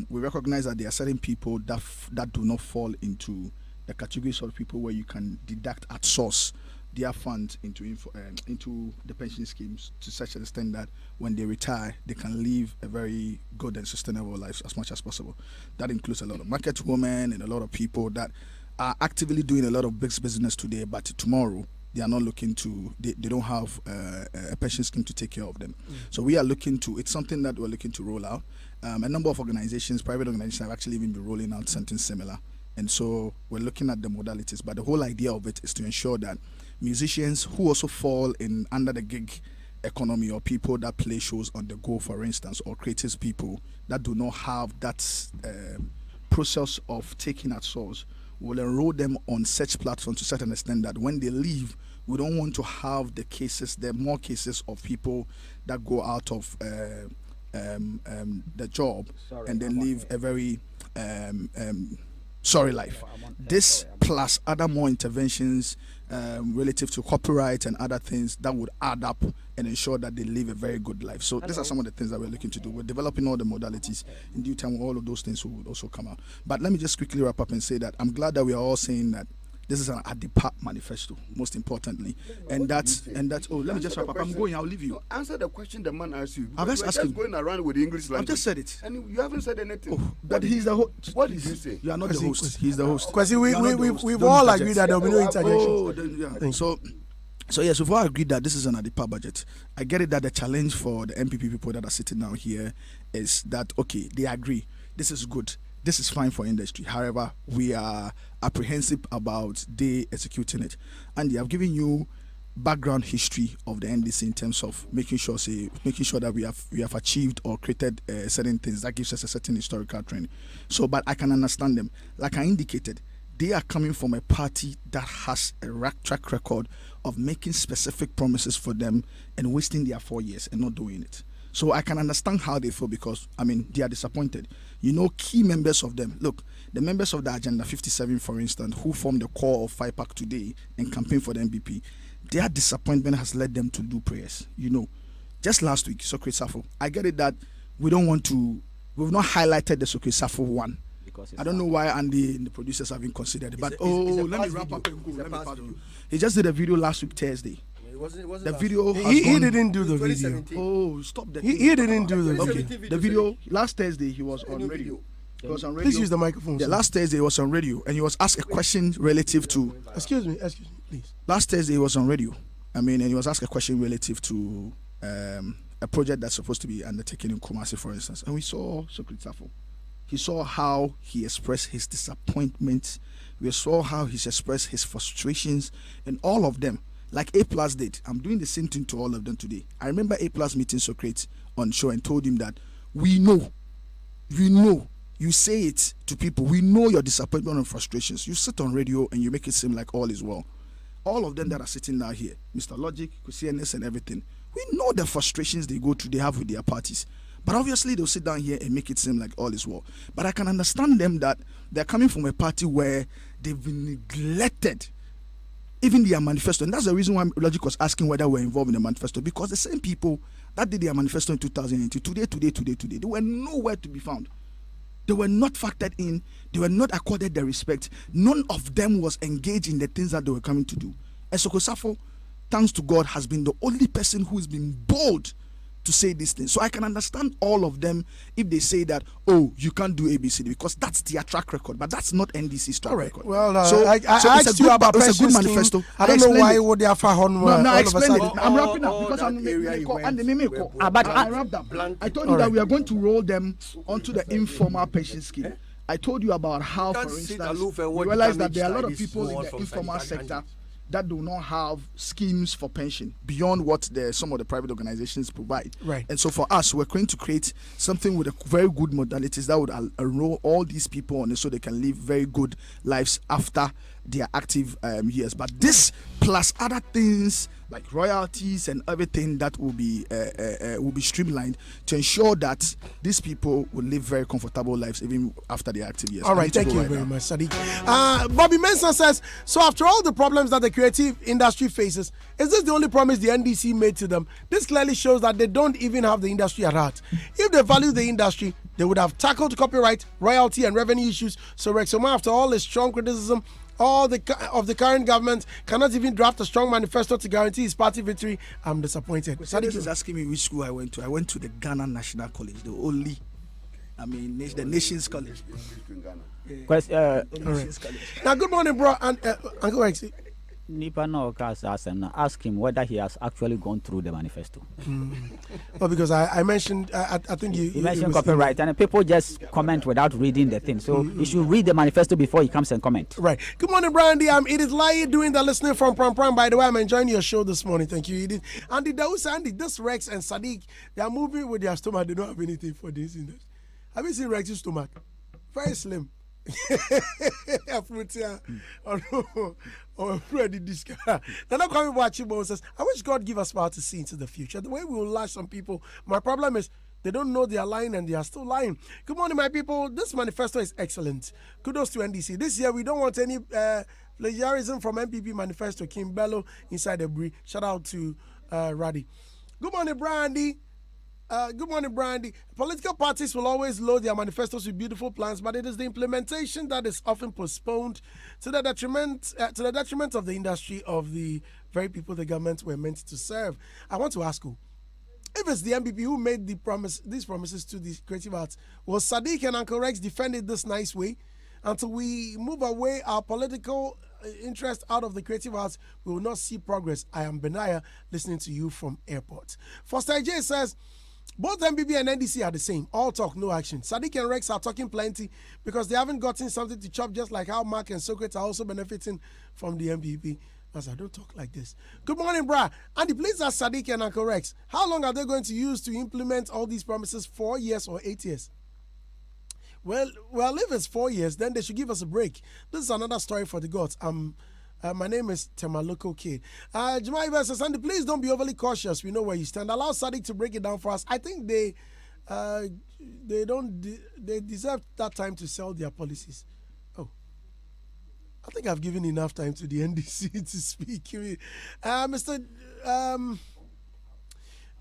We recognize that there are certain people that do not fall into the categories of people where you can deduct at source their funds into the pension schemes to such an extent that when they retire, they can live a very good and sustainable life as much as possible. That includes a lot of market women and a lot of people that are actively doing a lot of big business today, but tomorrow they are not looking to, they don't have a pension scheme to take care of them. So we are looking to, it's something that we're looking to roll out. A number of organizations, private organizations have actually even been rolling out something similar. And so we're looking at the modalities, but the whole idea of it is to ensure that musicians who also fall in under the gig economy, or people that play shows on the go, for instance, or creative people that do not have that process of taking at source, will enroll them on such platforms to a certain extent that when they leave, we don't want to have the more cases of people that go out of the job and then live a very sorry life. This plus other more interventions relative to copyright and other things that would add up and ensure that they live a very good life. So these are some of the things that we're looking to do. We're developing all the modalities. In due time, all of those things will also come out. But let me just quickly wrap up and say that I'm glad that we are all saying that this is an ADIPA manifesto, most importantly. And that's oh, let me just wrap up. I'm going, I'll leave you. No, answer the question the man asked you. I've just asked him. Going around with the English language. I've just said it. And you haven't said anything. But he's the host. What did you say? You are not the host. He's the host. Because You are not the host. we've Don't all interject. agreed that there will be no interjections. Oh, then, yeah. So yes, we've all agreed that this is an ADIPA budget. I get it that the challenge for the MPP people that are sitting down here is that, okay, they agree, this is good, this is fine for industry. However, we are apprehensive about they executing it. And they have given you background history of the NDC in terms of making sure that we have achieved or created certain things that gives us a certain historical trend. So, but I can understand them. Like I indicated, they are coming from a party that has a track record of making specific promises for them and wasting their 4 years and not doing it. So I can understand how they feel because, they are disappointed. You know, key members of them, look, the members of the Agenda 57, for instance, who form the core of FIPAC today and campaign for the MPP, their disappointment has led them to do prayers. You know, just last week, Socrates Safo, I get it that we've not highlighted the Socrates Safo one. I don't know why Andy and the producers haven't considered it, but let me wrap up and go. Let me pass you. He just did a video last week Thursday. It wasn't The last video week. has He gone- didn't do the video. 2017. Oh, stop that. He didn't do the Okay, video. the video last Thursday he was on New radio. video. He was on radio. Please use the microphone. Yeah, sir. last Thursday he was on radio and he was asked a question relative to. Excuse me, please. Last Thursday he was on radio. And he was asked a question relative to a project that's supposed to be undertaken in Kumasi, for instance, and we saw Sokri Tafo. He saw how he expressed his disappointment. We saw how he expressed his frustrations, and all of them, like A Plus did. I'm doing the same thing to all of them today. I remember A Plus meeting Socrates on show and told him that we know, you say it to people, we know your disappointment and frustrations. You sit on radio and you make it seem like all is well. All of them that are sitting down here, Mr. Logic, Kusianes and everything, we know the frustrations they go through, they have with their parties. But obviously they'll sit down here and make it seem like all is well. But I can understand them that they're coming from a party where they've been neglected, even their manifesto. And that's the reason why Logic was asking whether we're involved in the manifesto, because the same people that did their manifesto in 2002, today, they were nowhere to be found. They were not factored in. They were not accorded the respect. None of them was engaged in the things that they were coming to do. And Sokosafo, thanks to God, has been the only person who has been bold to say these things. So I can understand all of them if they say that, oh, you can't do ABCD, because that's their track record, but that's not NDC's track record. Well, I asked you about it's a good pension manifesto. scheme. I don't know why would they have found No, I all of a explained it. sudden. I'm wrapping up because I'm I wrapped up. I told you that we are going to roll them onto the informal pension scheme. I told you about how, for instance, you realize that there are a lot of people in the informal sector that do not have schemes for pension beyond what some of the private organizations provide. Right. And so for us, we're going to create something with a very good modalities that would enroll all these people on it so they can live very good lives after their active years. But this plus other things like royalties and everything that will be streamlined to ensure that these people will live very comfortable lives even after their active years. All right, thank you very much, Sadiq. Bobby Mensah says, so after all the problems that the creative industry faces, is this the only promise the NDC made to them? This clearly shows that they don't even have the industry at heart. If they value the industry, they would have tackled copyright, royalty, and revenue issues. So Rexoma, after all his strong criticism of the current government, cannot even draft a strong manifesto to guarantee his party victory. I'm disappointed. Sadiq is asking me which school I went to. I went to the Ghana National College, the Nation's College. Now, good morning, bro. And Uncle Rex. Nipa no ask him whether he has actually gone through the manifesto. Well, because I mentioned, I think you mentioned copyright, and people just comment without reading the thing. So you should read the manifesto before he comes and comment. Right. Good morning, Brandy. It is Lai doing the listening from Pram Pram. By the way, I'm enjoying your show this morning. Thank you, Edith. Andy Daus, Andy, this Rex and Sadiq, they are moving with their stomach. They don't have anything for this industry. Have you seen Rex's stomach? Very slim. They're not coming watching, but says, I wish God give us power to see into the future. The way we will lash some people. My problem is they don't know they are lying and they are still lying. Good morning, my people. This manifesto is excellent. Kudos to NDC. This year we don't want any plagiarism from MPP manifesto. Kim Bello inside the Brie. Shout out to Raddy. Good morning, Brandy. Good morning, Brandy. Political parties will always load their manifestos with beautiful plans, but it is the implementation that is often postponed to the detriment of the industry, of the very people the government were meant to serve. I want to ask you, if it's the MPP who made these promises to the creative arts, will Sadiq and Uncle Rex defend it this nice way? Until we move away our political interest out of the creative arts, we will not see progress. I am Benaya, listening to you from airport. Foster J says, both MPP and NDC are the same. All talk, no action. Sadiq and Rex are talking plenty because they haven't gotten something to chop, just like how Mark and Socrates are also benefiting from the MPP. As I don't talk like this. Good morning, brah. Andy, please ask Sadiq and Uncle Rex, how long are they going to use to implement all these promises? 4 years or 8 years? Well, if it's 4 years, then they should give us a break. This is another story for the gods. My name is Temaloko K. Jemai says, Andy, please don't be overly cautious. We know where you stand. Allow Sadiq to break it down for us. I think they deserve that time to sell their policies. Oh, I think I've given enough time to the NDC to speak. Mr.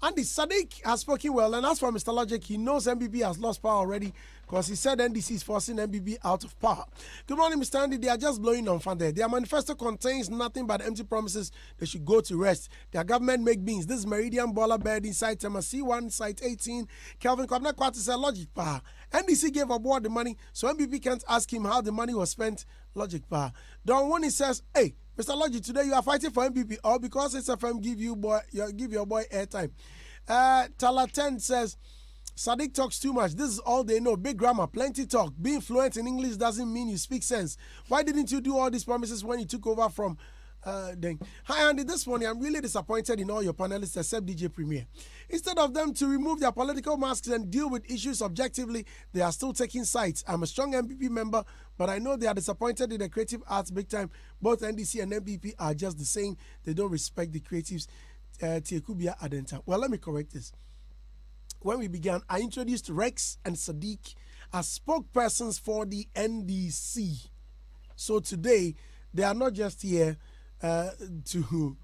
Andy, Sadiq has spoken well, and as for Mr. Logic, he knows MBB has lost power already because he said NDC is forcing MBB out of power. Good morning, Mr. Andy. They are just blowing on fun there. Their manifesto contains nothing but empty promises. They should go to rest. Their government make beans. This is Meridian Baller Bed inside Tema C1, site 18. Calvin Kwabna Kwati said Logic power. NDC gave award the money, so MBB can't ask him how the money was spent. Logic power. Don Wani says, hey, Mr. Logic, today you are fighting for MPP, or because it's FM give your boy airtime. Talaten says, Sadiq talks too much. This is all they know. Big grammar, plenty talk. Being fluent in English doesn't mean you speak sense. Why didn't you do all these promises when you took over from Deng? Hi, Andy. This morning, I'm really disappointed in all your panelists except DJ Premier. Instead of them to remove their political masks and deal with issues objectively, they are still taking sides. I'm a strong MPP member, but I know they are disappointed in the creative arts big time. Both NDC and MPP are just the same. They don't respect the creatives. Tiekubia Adenta. Well, let me correct this. When we began, I introduced Rex and Sadiq as spokespersons for the NDC. So today, they are not just here to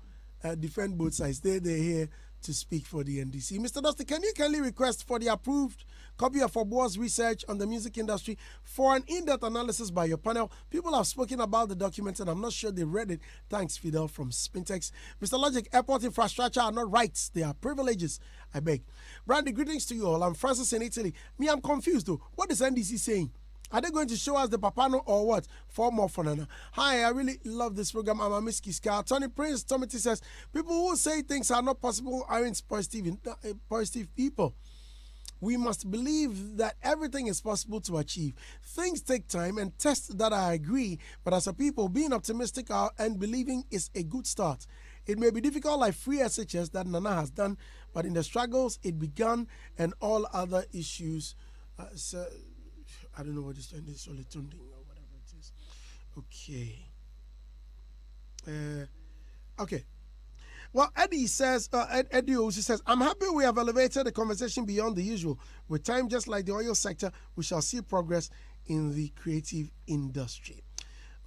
defend both sides. They're here to speak for the NDC. Mr. Dusty, can you kindly request for the approved copy of Obua's research on the music industry for an in-depth analysis by your panel? People have spoken about the document and I'm not sure they read it. Thanks, Fidel from Spintex. Mr. Logic, airport infrastructure are not rights. They are privileges. I beg. Brandy, greetings to you all. I'm Francis in Italy. I'm confused though. What is NDC saying? Are they going to show us the Papano or what? For more fun. Hi, I really love this program. I'm a Miss Kiska. Tony Prince, Tomity says, people who say things are not possible aren't positive people. We must believe that everything is possible to achieve. Things take time and tests that I agree, but as a people, being optimistic and believing is a good start. It may be difficult like free SHS that Nana has done, but in the struggles it began and all other issues. I don't know what this is, solitunding or whatever it is. Okay. Okay. Well, Eddie says, Eddie also says, I'm happy we have elevated the conversation beyond the usual. With time, just like the oil sector, we shall see progress in the creative industry.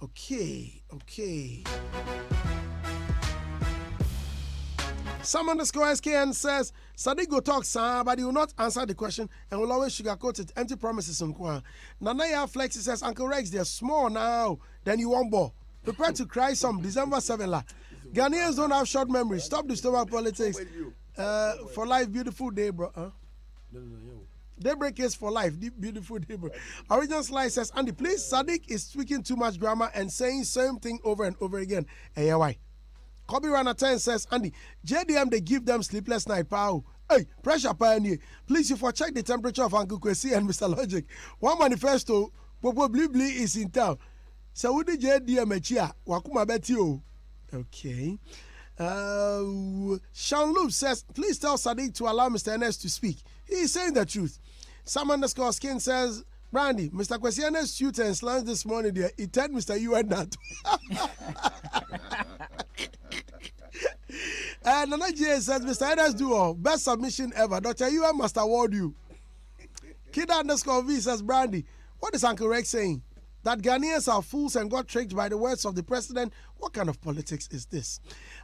Okay. Sam_SKN says, Sadiq go talk, sir, but he will not answer the question and will always sugarcoat it. Empty promises. Nanaya Flexi says, Uncle Rex, they're small now. Then you won't bore. Prepare to cry some December 7. Ghanaians don't have short memories. Stop the stomach politics. For life, beautiful day, bro. Huh? No. Daybreak is for life. Beautiful day, bro. Original Slice says, Andy, please, Sadiq is speaking too much grammar and saying same thing over and over again. Hey, why? Kobe Runner 10 says, Andy, JDM, they give them sleepless night, pal. Hey, pressure pioneer. Please, you for check the temperature of Uncle Kwesi and Mr. Logic. One manifesto, probably is in town. So, would the JDM a cheer? Wakuma betio. Okay. Sean Loop says, please tell Sadiq to allow Mr. Enes to speak. He is saying the truth. Sam_Skin says, Brandy, Mr. Kwesi Enes shoot and slams this morning there. He told Mr. UN that. Nana J says, Mr. Enes Duo, best submission ever. Dr. UN must award you. Kid_V says, Brandy, what is Uncle Rex saying? That Ghanaians are fools and got tricked by the words of the president? What kind of politics is this?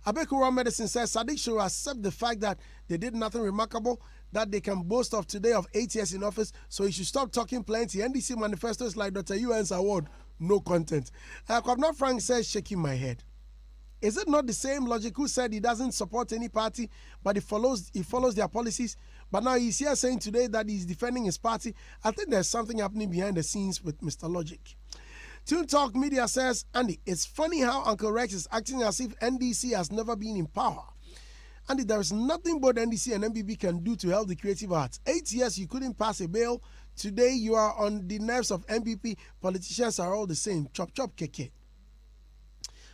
Abekura Medicine says, Sadiq should accept the fact that they did nothing remarkable that they can boast of today of 8 years in office, so he should stop talking plenty. NDC manifestos like Dr. UN's award, no content. Kwabna Frank says, shaking my head. Is it not the same Logic who said he doesn't support any party, but he follows their policies? But now he's here saying today that he's defending his party. I think there's something happening behind the scenes with Mr. Logic. Tune Talk Media says, Andy, it's funny how Uncle Rex is acting as if NDC has never been in power. Andy, there is nothing both NDC and MPP can do to help the creative arts. 8 years you couldn't pass a bill. Today you are on the nerves of MPP. Politicians are all the same. Chop keke.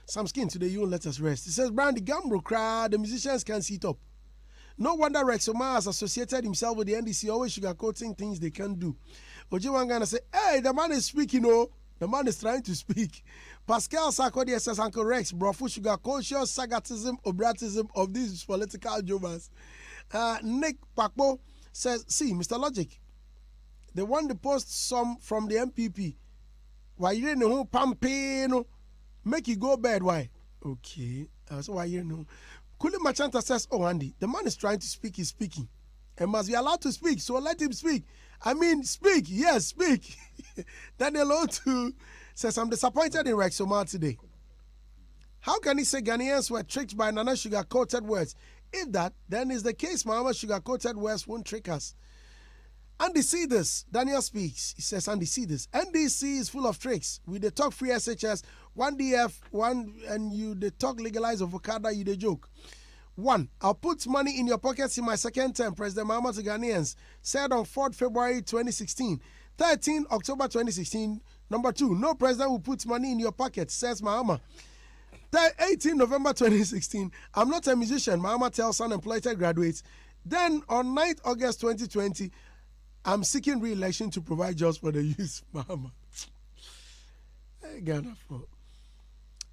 Sam Skin, today you won't let us rest. He says, Brandy Gambro crowd, the musicians can't sit up. No wonder Rex Omar has associated himself with the NDC, always sugarcoating things they can't do. Ojiwangana say, hey, the man is speaking, oh. The man is trying to speak. Pascal Sarkodie says, Uncle Rex, brofu sugarcoatious sagatism, obratism of these political jobbers. Nick Pakbo says, see, Mr. Logic, they want to post some from the MPP. Why you didn't know Pampino? Make it go bad, why? Okay. So why you know? Kuli Machanta says, oh, Andy, the man is trying to speak, he's speaking. And must be allowed to speak, so let him speak. I mean, speak, yes, speak. Daniel O2 says, I'm disappointed in Rex Omar today. How can he say Ghanaians were tricked by Nana sugar-coated words? If that, then is the case, Mama sugar-coated words won't trick us. Andy, see this. Daniel speaks. He says, Andy, see this. NDC is full of tricks. We they talk free SHS, one DF, one, and you they talk legalize avocado, you they joke. 1. I'll put money in your pockets in my second term, President Mahama to Ghanaians, said on 4th February 2016. 13 October 2016. Number 2. No president will put money in your pocket, says Mahama. 18 November 2016. I'm not a musician, Mahama tells unemployed graduates. Then on 9th August 2020, I'm seeking re-election to provide jobs for the youth, Mahama. Ghana for.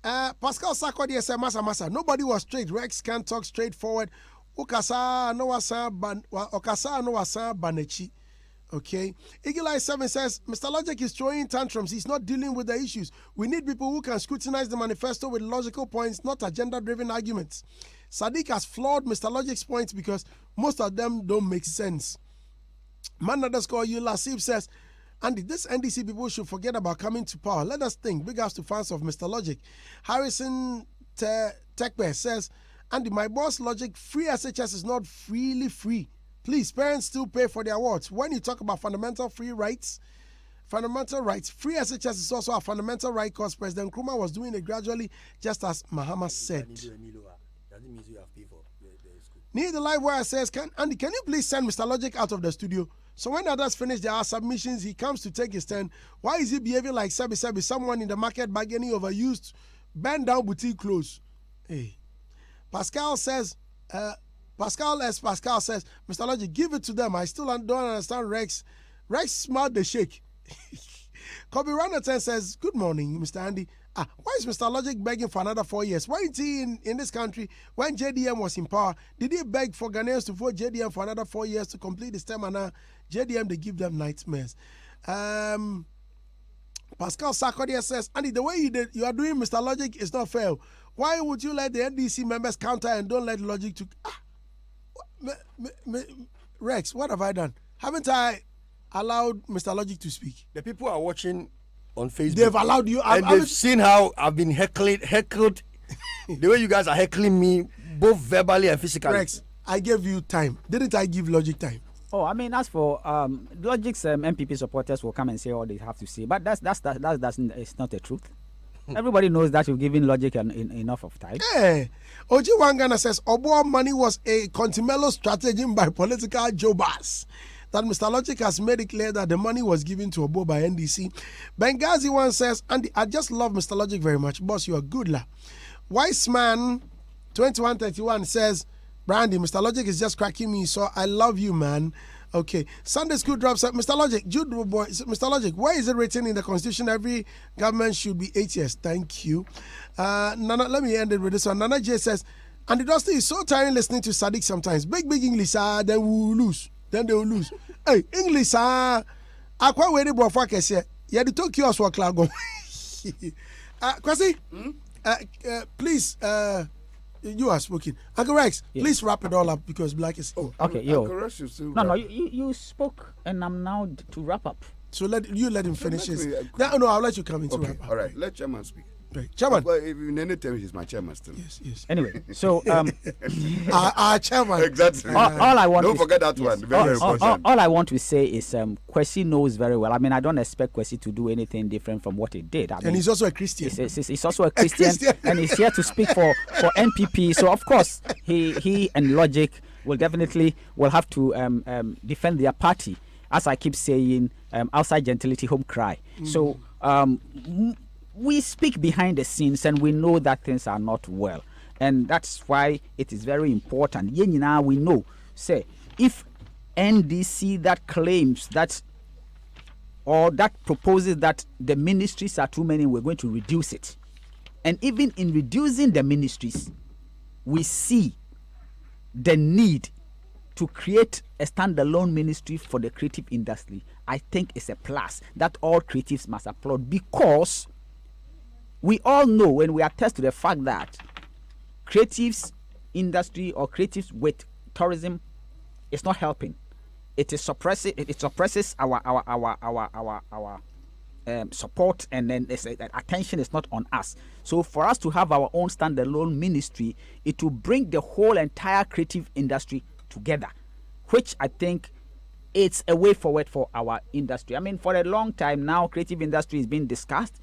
Pascal Sarkodie said, Masa. Nobody was straight. Rex can't talk straightforward. Okasa no wasa banechi. Okay. Eagle Eye 7 says, Mr. Logic is throwing tantrums. He's not dealing with the issues. We need people who can scrutinize the manifesto with logical points, not agenda-driven arguments. Sadiq has flawed Mr. Logic's points because most of them don't make sense. Man_Yulasib says, Andy, this NDC people should forget about coming to power. Let us think. Big ups to fans of Mr. Logic. Harrison Tekbe says, Andy, my boss Logic, free SHS is not freely free. Please, parents still pay for their awards. When you talk about fundamental rights, free SHS is also a fundamental right because President Nkrumah was doing it gradually, just as Mahama said. Need the live wire says, Andy, can you please send Mr. Logic out of the studio? So when others finish their submissions, he comes to take his turn. Why is he behaving like Sebi, someone in the market bargaining overused, bend down boutique clothes? Hey. Pascal says, Mr. Logic, give it to them. I still don't understand Rex. Rex smart the shake. Kobe Ranatan says, good morning, Mr. Andy. Why is Mr. Logic begging for another 4 years? Why isn't he in this country when JDM was in power? Did he beg for Ghanaians to vote JDM for another 4 years to complete his term? And now JDM, they give them nightmares. Pascal Sarkodie says, Andy, the way you are doing Mr. Logic is not fair. Why would you let the NDC members counter and don't let Logic to... Rex, what have I done? Haven't I allowed Mr. Logic to speak? The people are watching on Facebook. They've allowed you. And they've seen how I've been heckled. The way you guys are heckling me, both verbally and physically. Rex, I gave you time. Didn't I give Logic time? Oh, I mean, as for Logic's MPP supporters will come and say all they have to say, but that's it's not the truth. Everybody knows that you've given Logic enough of time. Hey, Oji Wangana says Obo money was a Contimelo stratagem by political Showbiz. That Mr. Logic has made it clear that the money was given to Obo by NDC. Benghazi one says, Andy, I just love Mr. Logic very much. Boss, you are good, la. Wiseman 2131 says, Brandy, Mr. Logic is just cracking me, so I love you, man. Okay. Sunday school drops up. Mr. Logic, Jude boy, Mr. Logic, why is it written in the Constitution every government should be 8 years? Thank you. Nana, let me end it with this one. Nana J says, Andy Dusty is so tiring listening to Sadiq sometimes. Big English, then we will lose. Then they will lose. Hey, English, I quite waiting for focus here. Yeah, the Tokyo was Klago. Kwasi, please, you are speaking. Uncle Rex, please wrap it all up because Black is. Oh, okay, Uncle Rex, no, you spoke, and I'm now to wrap up. So let him finish his. No, I'll let you come into wrap up. All right, let Chairman speak. Right. Chairman. Well, in any time, he's my chairman still. Yes. Anyway, so our chairman. Exactly. All I want. Don't forget that one. Very important. All I want to say is, Kwesi knows very well. I mean, I don't expect Kwesi to do anything different from what he did. I mean, and he's also a Christian. He's also a Christian, and he's here to speak for NPP. So of course, he and Logic will have to defend their party. As I keep saying, outside gentility, home cry. So we speak behind the scenes and we know that things are not well. And that's why it is very important. Now we know, say, if NDC that claims that or that proposes that the ministries are too many, we're going to reduce it. And even in reducing the ministries, we see the need to create a standalone ministry for the creative industry. I think it's a plus that all creatives must applaud, because we all know, when we attest to the fact that creatives industry or creatives with tourism is not helping. It suppresses our support, and then attention is not on us. So for us to have our own standalone ministry, it will bring the whole entire creative industry together, which I think it's a way forward for our industry. I mean, for a long time now, creative industry is being discussed.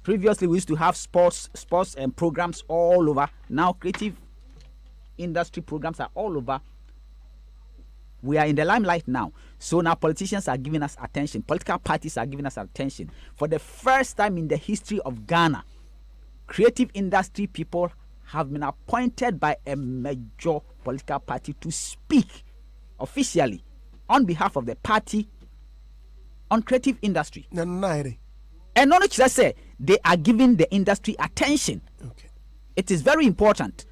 Previously, we used to have sports and programs all over. Now, creative industry programs are all over. We are in the limelight now. So now politicians are giving us attention. Political parties are giving us attention. For the first time in the history of Ghana, creative industry people have been appointed by a major political party to speak officially on behalf of the party on creative industry. And not just say they are giving the industry attention. Okay. It is very important.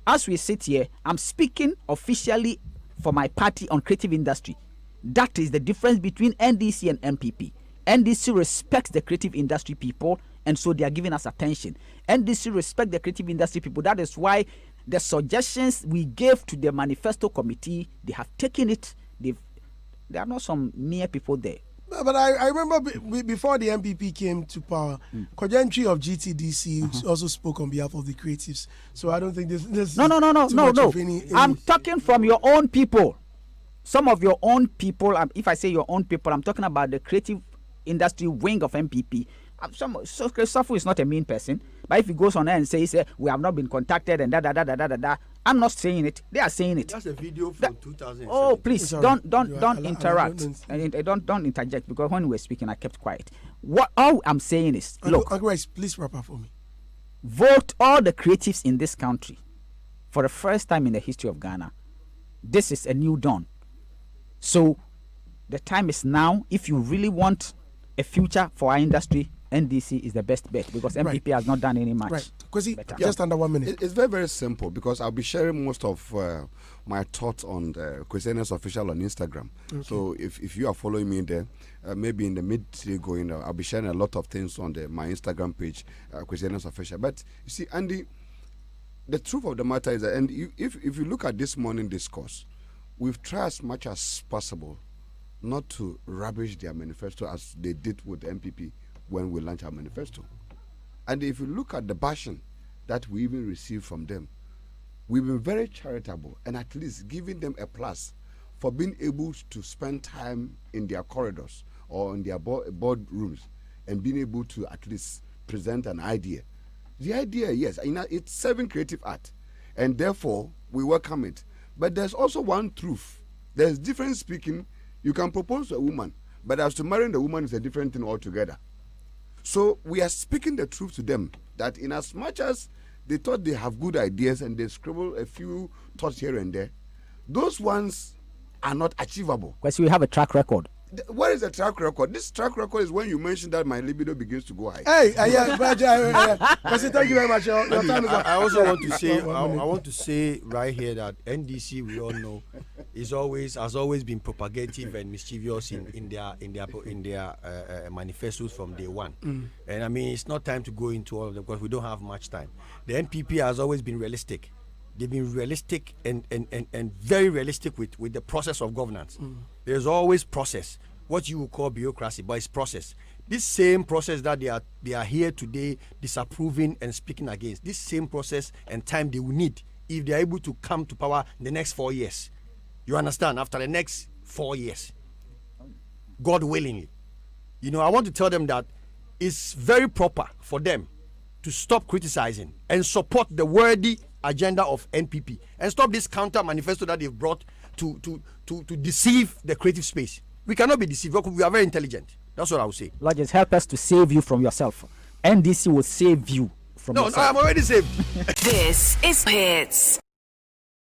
As we sit here, I'm speaking officially for my party on creative industry. That is the difference between NDC and MPP. NDC respects the creative industry people, and so they are giving us attention. NDC respect the creative industry people. That is why the suggestions we gave to the manifesto committee, they have taken it. There are not some mere people there. But I remember before the MPP came to power, Kojentry of GTDC also spoke on behalf of the creatives. So I don't think this No. I'm talking from your own people. Some of your own people. If I say your own people, I'm talking about the creative industry wing of MPP. Safu is not a mean person, but if he goes on there and says we have not been contacted and da, I'm not saying it. They are saying it. That's a video from 2000. Oh, please don't interrupt and don't interject, because when we were speaking, I kept quiet. What all I'm saying is, look, Uncle Rice, please wrap up for me. Vote all the creatives in this country. For the first time in the history of Ghana, this is a new dawn. So the time is now. If you really want a future for our industry, NDC is the best bet, because MPP has not done any much. Right. Just under 1 minute. It's very, very simple, because I'll be sharing most of my thoughts on the Questioners Official on Instagram. Okay. So if you are following me there, maybe in the midday going, I'll be sharing a lot of things on my Instagram page, Questioners Official. But you see, Andy, the truth of the matter is that, and if you look at this morning discourse, we've tried as much as possible not to rubbish their manifesto as they did with the MPP when we launched our manifesto. And if you look at the bashing that we even received from them, we've been very charitable and at least giving them a plus for being able to spend time in their corridors or in their board rooms and being able to at least present an idea. The idea, yes, it's serving creative art, and therefore we welcome it. But there's also one truth. There's different speaking. You can propose to a woman, but as to marrying the woman is a different thing altogether. So we are speaking the truth to them, that in as much as they thought they have good ideas and they scribble a few thoughts here and there, those ones are not achievable. Because we have a track record. What is a track record? This track record is when you mention that my libido begins to go high. Hey, thank you very much. Your time is up. I also want to say, I want to say right here that NDC, we all know, has always been propagative and mischievous in their manifestos from day one. And I mean, it's not time to go into all of them because we don't have much time. The NPP has always been realistic. They've been realistic and very realistic with the process of governance. There's always process, what you would call bureaucracy, but it's process. This same process that they are here today disapproving and speaking against, this same process and time they will need if they are able to come to power in the next 4 years. You understand? After the next 4 years, God willingly. I want to tell them that it's very proper for them to stop criticizing and support the worthy agenda of NPP and stop this counter manifesto that they've brought to deceive the creative space. We cannot be deceived. We are very intelligent. That's what I would say. Lord, just help us to save you from yourself. NDC will save you from yourself. No, I'm already saved. This is Hitz.